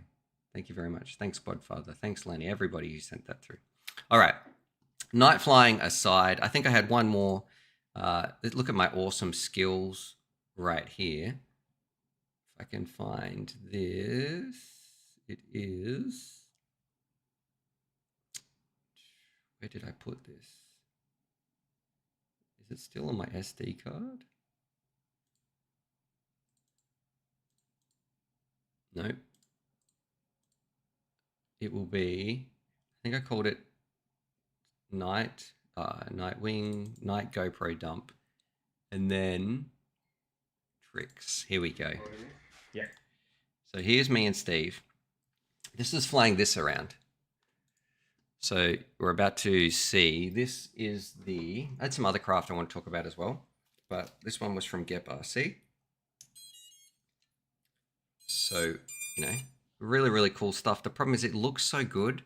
thank you very much. Thanks, Podfather. Thanks, Lenny. Everybody who sent that through. All right. Night flying aside, I think I had one more. Look at my awesome skills right here. If I can find this, it is. Where did I put this? Is it still on my SD card? Nope. It will be, I think I called it night wing, night GoPro dump, and then tricks. Here we go. Yeah. So here's me and Steve. This is flying this around. So we're about to see, this is I had some other craft I want to talk about as well, but this one was from Gep RC. So, you know, Really, really cool stuff. The problem is it looks so good,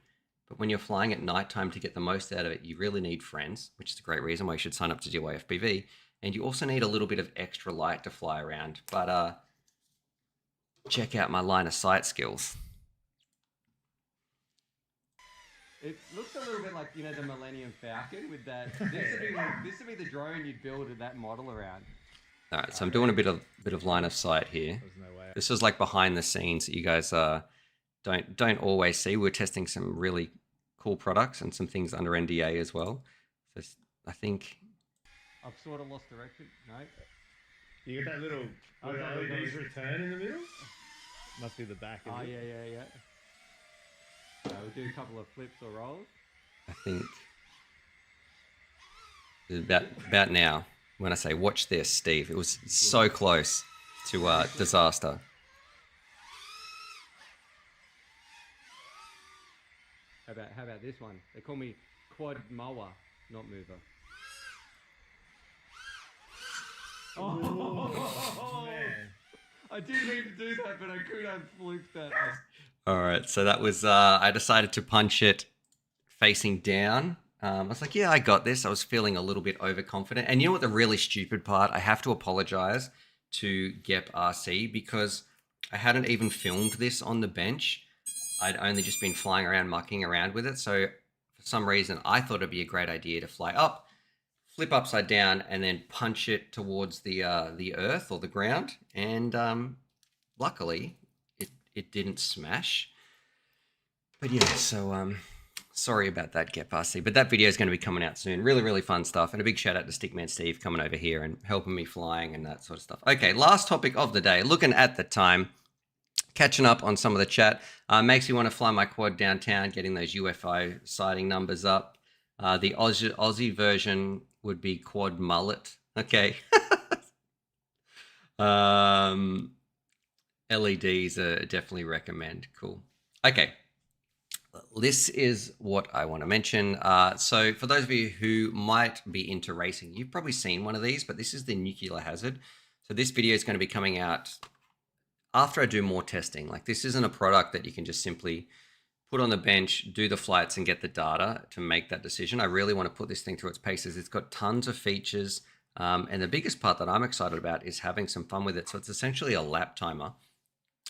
but when you're flying at nighttime to get the most out of it, you really need friends, which is a great reason why you should sign up to DJI FPV. And you also need a little bit of extra light to fly around. But check out my line of sight skills. It looks a little bit like, you know, the Millennium Falcon with that. This would be the drone you'd build that model around. All right, so I'm doing a bit of line of sight here. This is like behind the scenes that you guys don't always see. We're testing some really cool products and some things under NDA as well. So I think I've sort of lost direction. No. You got that little LED's return in the middle? Must be the back of it. Yeah. We'll do a couple of flips or rolls. I think about now. When I say watch this, Steve, it was so close to disaster. How about this one? They call me quad mower, not mover. Oh man! I didn't mean to do that, but I couldn't flip that. All right, so that was I decided to punch it facing down. I was like, yeah, I got this. I was feeling a little bit overconfident. And you know what the really stupid part? I have to apologize to Gep RC because I hadn't even filmed this on the bench. I'd only just been flying around, mucking around with it. So for some reason, I thought it'd be a great idea to fly up, flip upside down, and then punch it towards the earth or the ground. And luckily, it didn't smash. But yeah, so sorry about that, Gep RC. But that video is going to be coming out soon. Really, really fun stuff. And a big shout out to Stickman Steve coming over here and helping me flying and that sort of stuff. Okay, last topic of the day. Looking at the time, catching up on some of the chat. Makes me want to fly my quad downtown, getting those UFO sighting numbers up. The Aussie version would be quad mullet. Okay. LEDs definitely recommend. Cool. Okay. This is what I want to mention. So for those of you who might be into racing, you've probably seen one of these, but this is the nuclear hazard. So this video is going to be coming out after I do more testing. Like this isn't a product that you can just simply put on the bench, do the flights and get the data to make that decision. I really want to put this thing through its paces. It's got tons of features. And the biggest part that I'm excited about is having some fun with it. So it's essentially a lap timer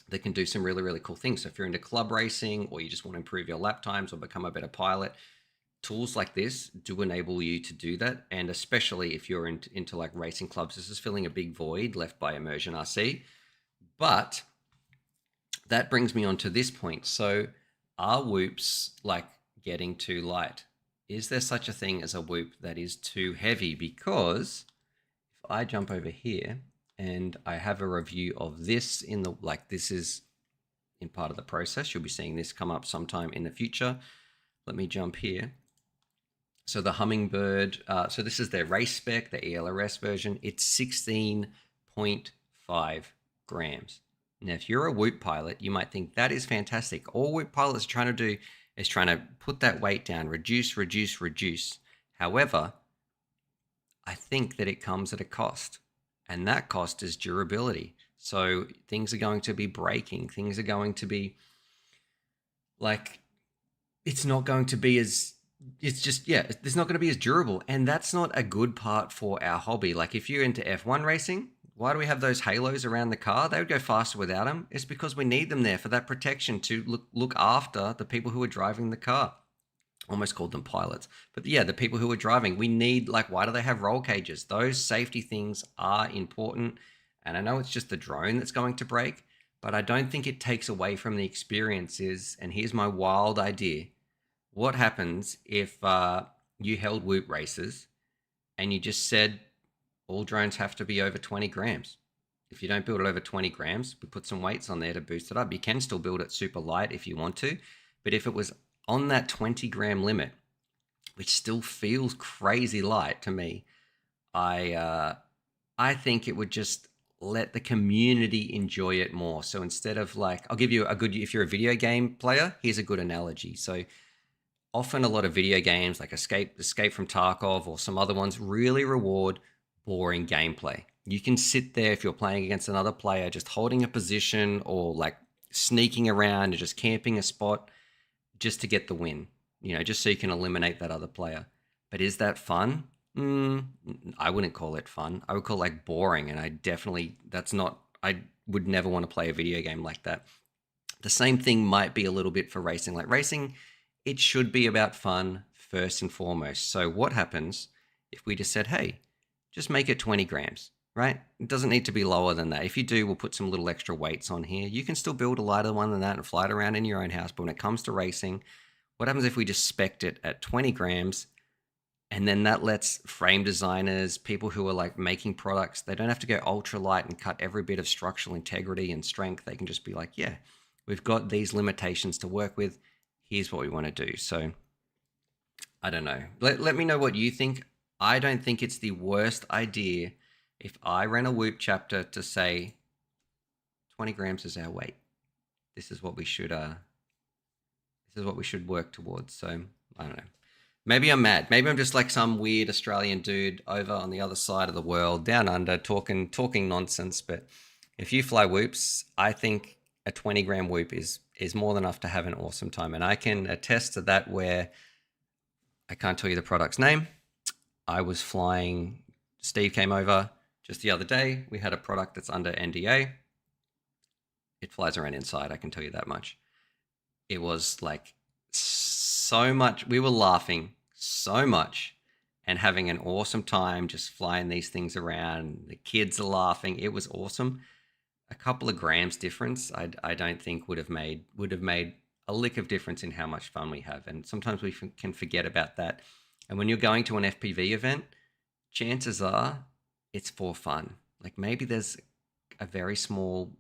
that can do some really, really cool things. So if you're into club racing or you just want to improve your lap times or become a better pilot, tools like this do enable you to do that. And especially if you're into like racing clubs, this is filling a big void left by Immersion RC. But that brings me on to this point. So are whoops like getting too light? Is there such a thing as a whoop that is too heavy? Because if I jump over here, and I have a review of this this is in part of the process. You'll be seeing this come up sometime in the future. Let me jump here. So the Hummingbird, so this is their race spec, the ELRS version. It's 16.5 grams. Now, if you're a Whoop pilot, you might think that is fantastic. All Whoop pilots are trying to do is trying to put that weight down, reduce. However, I think that it comes at a cost. And that cost is durability. So things are going to be breaking. Things are going to be like, it's not going to be as, it's not going to be as durable. And that's not a good part for our hobby. Like if you're into F1 racing, why do we have those halos around the car? They would go faster without them. It's because we need them there for that protection to look after the people who are driving the car. Almost called them pilots, but yeah, the people who are driving, we need, like, why do they have roll cages? Those safety things are important. And I know it's just the drone that's going to break, but I don't think it takes away from the experiences. And here's my wild idea. What happens if you held Whoop races and you just said all drones have to be over 20 grams? If you don't build it over 20 grams, we put some weights on there to boost it up. You can still build it super light if you want to, but if it was on that 20 gram limit, which still feels crazy light to me, I think it would just let the community enjoy it more. So instead of like, I'll give you if you're a video game player, here's a good analogy. So often a lot of video games like Escape from Tarkov or some other ones really reward boring gameplay. You can sit there if you're playing against another player, just holding a position or like sneaking around and just camping a spot just to get the win, just so you can eliminate that other player. But is that fun? I wouldn't call it fun. I would call it boring. And I would never want to play a video game like that. The same thing might be a little bit for racing. Like racing, it should be about fun first and foremost. So what happens if we just said, hey, just make it 20 grams, right? It doesn't need to be lower than that. If you do, we'll put some little extra weights on here. You can still build a lighter one than that and fly it around in your own house. But when it comes to racing, what happens if we just spec'd it at 20 grams? And then that lets frame designers, people who are like making products, they don't have to go ultra light and cut every bit of structural integrity and strength. They can just be like, yeah, we've got these limitations to work with. Here's what we want to do. So I don't know. Let me know what you think. I don't think it's the worst idea if I ran a Whoop chapter to say 20 grams is our weight. This is what we should work towards. So I don't know. Maybe I'm mad. Maybe I'm just like some weird Australian dude over on the other side of the world, down under, talking nonsense. But if you fly Whoops, I think a 20-gram Whoop is more than enough to have an awesome time. And I can attest to that, where I can't tell you the product's name. I was flying, Steve came over just the other day. We had a product that's under NDA. It flies around inside, I can tell you that much. It was like so much. We were laughing so much and having an awesome time just flying these things around. The kids are laughing. It was awesome. A couple of grams difference, I don't think would have made a lick of difference in how much fun we have. And sometimes we can forget about that. And when you're going to an FPV event, chances are it's for fun. Like maybe there's a very small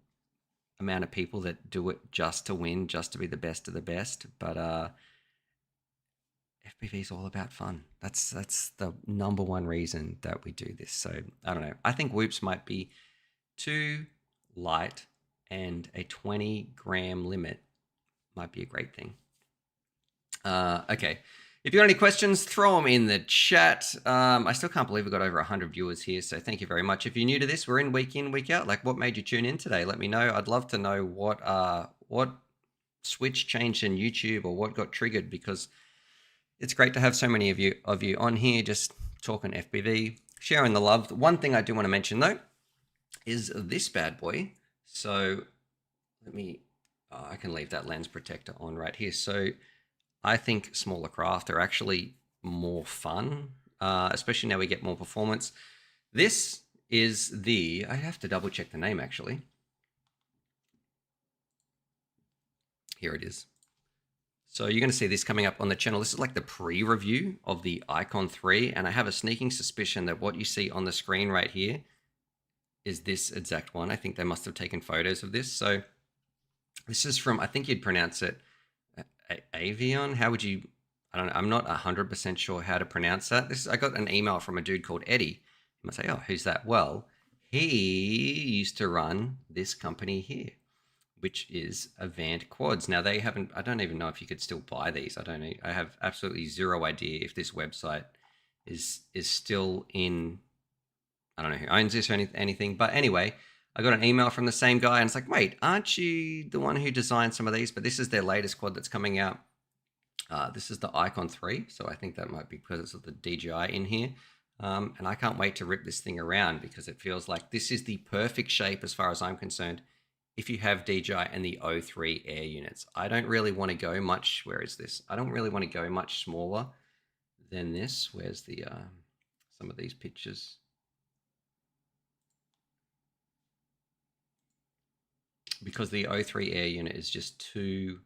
amount of people that do it just to win, just to be the best of the best. But FPV is all about fun. That's the number one reason that we do this. So I don't know. I think Whoops might be too light, and a 20-gram limit might be a great thing. Okay. If you got any questions, throw them in the chat. I still can't believe we got over 100 viewers here, so thank you very much. If you're new to this, we're in, week out. Like, what made you tune in today? Let me know. I'd love to know what switch changed in YouTube or what got triggered, because it's great to have so many of you on here just talking FPV, sharing the love. One thing I do want to mention, though, is this bad boy. So let me, I can leave that lens protector on right here. So I think smaller craft are actually more fun, especially now we get more performance. This is I have to double check the name actually. Here it is. So you're going to see this coming up on the channel. This is like the pre-review of the Icon 3, and I have a sneaking suspicion that what you see on the screen right here is this exact one. I think they must have taken photos of this. So this is from, I think you'd pronounce it Avion. How would you, I don't know, I'm not 100% sure how to pronounce that. I got an email from a dude called Eddie. You might say, oh, who's that? Well, he used to run this company here, which is Avant Quads. Now they haven't, I don't even know if you could still buy these. I have absolutely zero idea if this website is still in, I don't know who owns this or anything. But anyway, I got an email from the same guy, and it's like, wait, aren't you the one who designed some of these? But this is their latest quad that's coming out. This is the Icon 3. So I think that might be because of the DJI in here. And I can't wait to rip this thing around, because it feels like this is the perfect shape as far as I'm concerned if you have DJI and the O3 air units. I don't really want to go much, where is this? I don't really want to go much smaller than this. Where's the some of these pictures? Because the O3 air unit is just too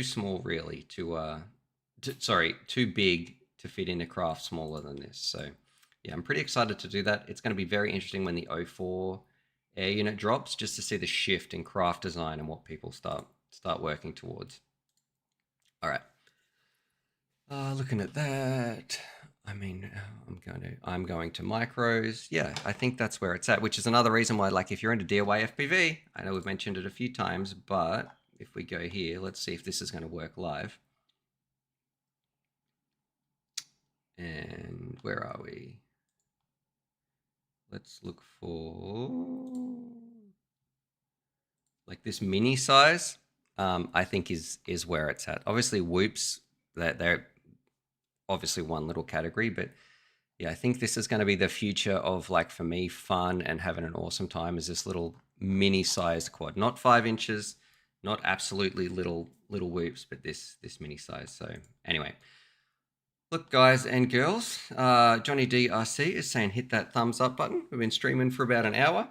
small, really, too big to fit in a craft smaller than this. So yeah, I'm pretty excited to do that. It's going to be very interesting when the O4 air unit drops, just to see the shift in craft design and what people start working towards. All right. Looking at that, I mean, I'm going to micros. Yeah, I think that's where it's at, which is another reason why, like, if you're into DIY FPV, I know we've mentioned it a few times, but if we go here, let's see if this is going to work live. And where are we? Let's look for like this mini size, I think is where it's at. Obviously, whoops, they're obviously one little category, but yeah, I think this is going to be the future of, like, for me, fun and having an awesome time is this little mini sized quad, not 5 inches, not absolutely little whoops, but this mini size. So anyway, look, guys and girls, Johnny DRC is saying hit that thumbs up button. We've been streaming for about an hour.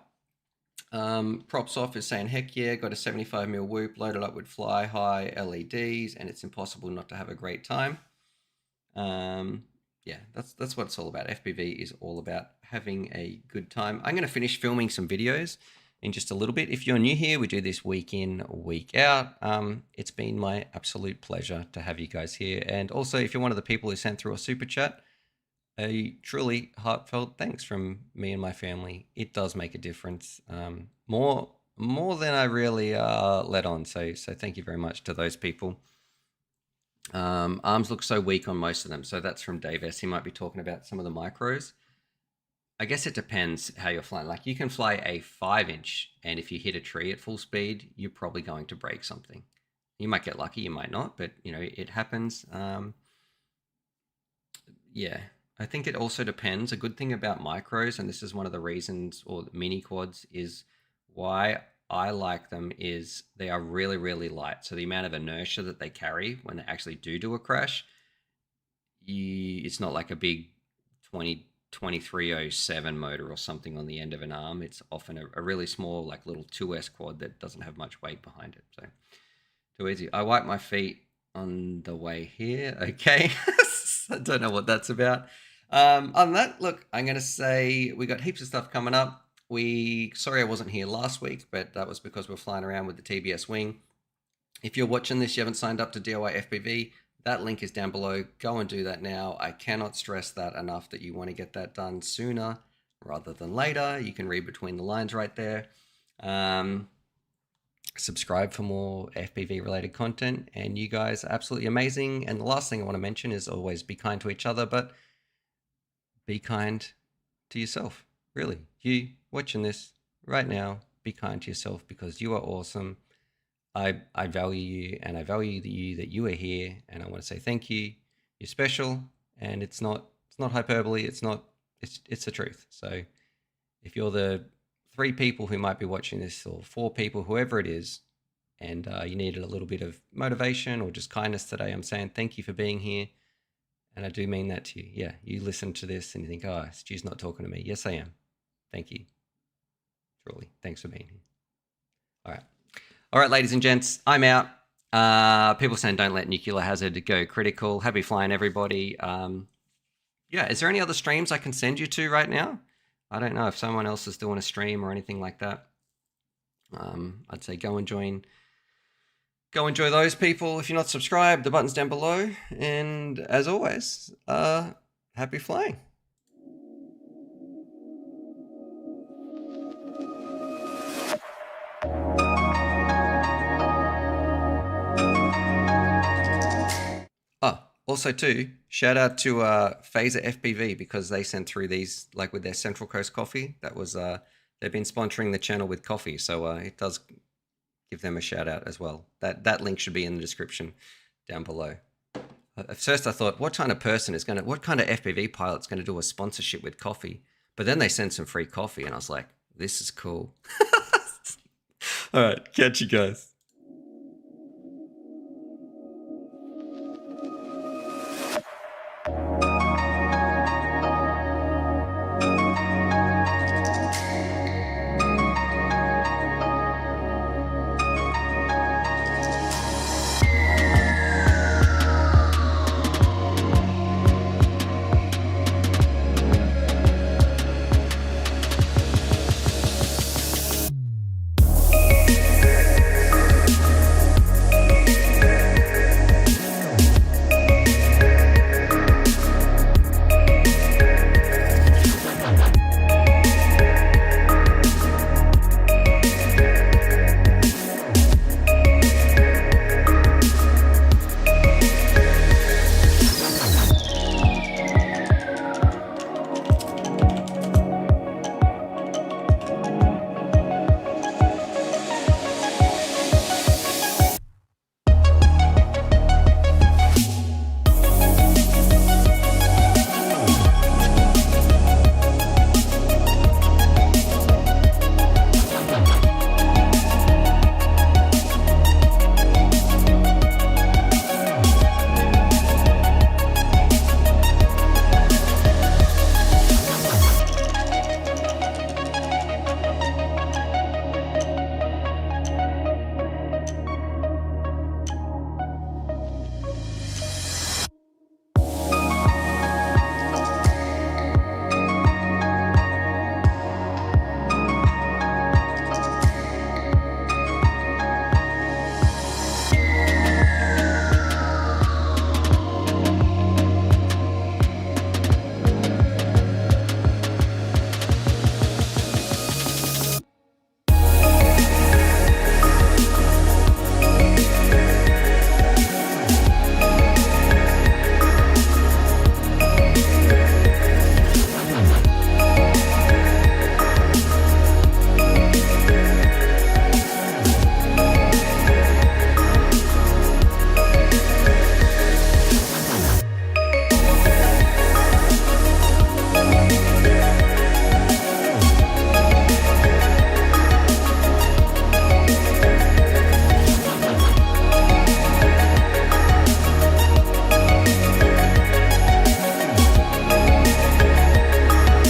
Props off is saying, heck yeah, got a 75mm whoop loaded up with fly high LEDs, and it's impossible not to have a great time. Yeah, that's what it's all about. FPV is all about having a good time. I'm going to finish filming some videos in just a little bit. If you're new here, we do this week in, week out. It's been my absolute pleasure to have you guys here. And also, if you're one of the people who sent through a super chat, a truly heartfelt thanks from me and my family. It does make a difference, more than I really let on. So thank you very much to those people. Arms look so weak on most of them. So that's from Dave S. He might be talking about some of the micros. I guess it depends how you're flying. Like, you can fly a 5-inch, and if you hit a tree at full speed, you're probably going to break something. You might get lucky, you might not, but you know, it happens. Yeah, I think it also depends. A good thing about micros, and this is one of the reasons, or mini quads, is why I like them, is they are really, really light. So the amount of inertia that they carry when they actually do a crash, it's not like a big 2307 motor or something on the end of an arm. It's often a really small, like, little 2S quad that doesn't have much weight behind it. So too easy. I wipe my feet on the way here. Okay. I don't know what that's about. On that, look, I'm going to say we got heaps of stuff coming up. Sorry I wasn't here last week, but that was because we're flying around with the TBS wing. If you're watching this, you haven't signed up to DIY FPV, that link is down below. Go and do that now. I cannot stress that enough, that you want to get that done sooner rather than later. You can read between the lines right there. Subscribe for more FPV related content, and you guys are absolutely amazing. And the last thing I want to mention is always be kind to each other, but be kind to yourself. Really, you watching this right now, be kind to yourself, because you are awesome. I value you, and I value that you are here, and I want to say thank you. You're special, and it's not hyperbole. It's the truth. So if you're the 3 people who might be watching this, or 4 people, whoever it is, and you needed a little bit of motivation or just kindness today, I'm saying thank you for being here. And I do mean that to you. Yeah, you listen to this and you think, oh, Stu's not talking to me. Yes, I am. Thank you. Truly. Thanks for being here. All right, ladies and gents, I'm out. People saying don't let nuclear hazard go critical. Happy flying, everybody. Yeah, is there any other streams I can send you to right now? I don't know if someone else is doing a stream or anything like that. I'd say go enjoy those people. If you're not subscribed, the button's down below. And as always, happy flying. Also, too, shout out to Phaser FPV, because they sent through these, like, with their Central Coast coffee. That was they've been sponsoring the channel with coffee, so it does give them a shout out as well. That link should be in the description down below. At first, I thought, what kind of FPV pilot's going to do a sponsorship with coffee? But then they sent some free coffee, and I was like, this is cool. All right, catch you guys.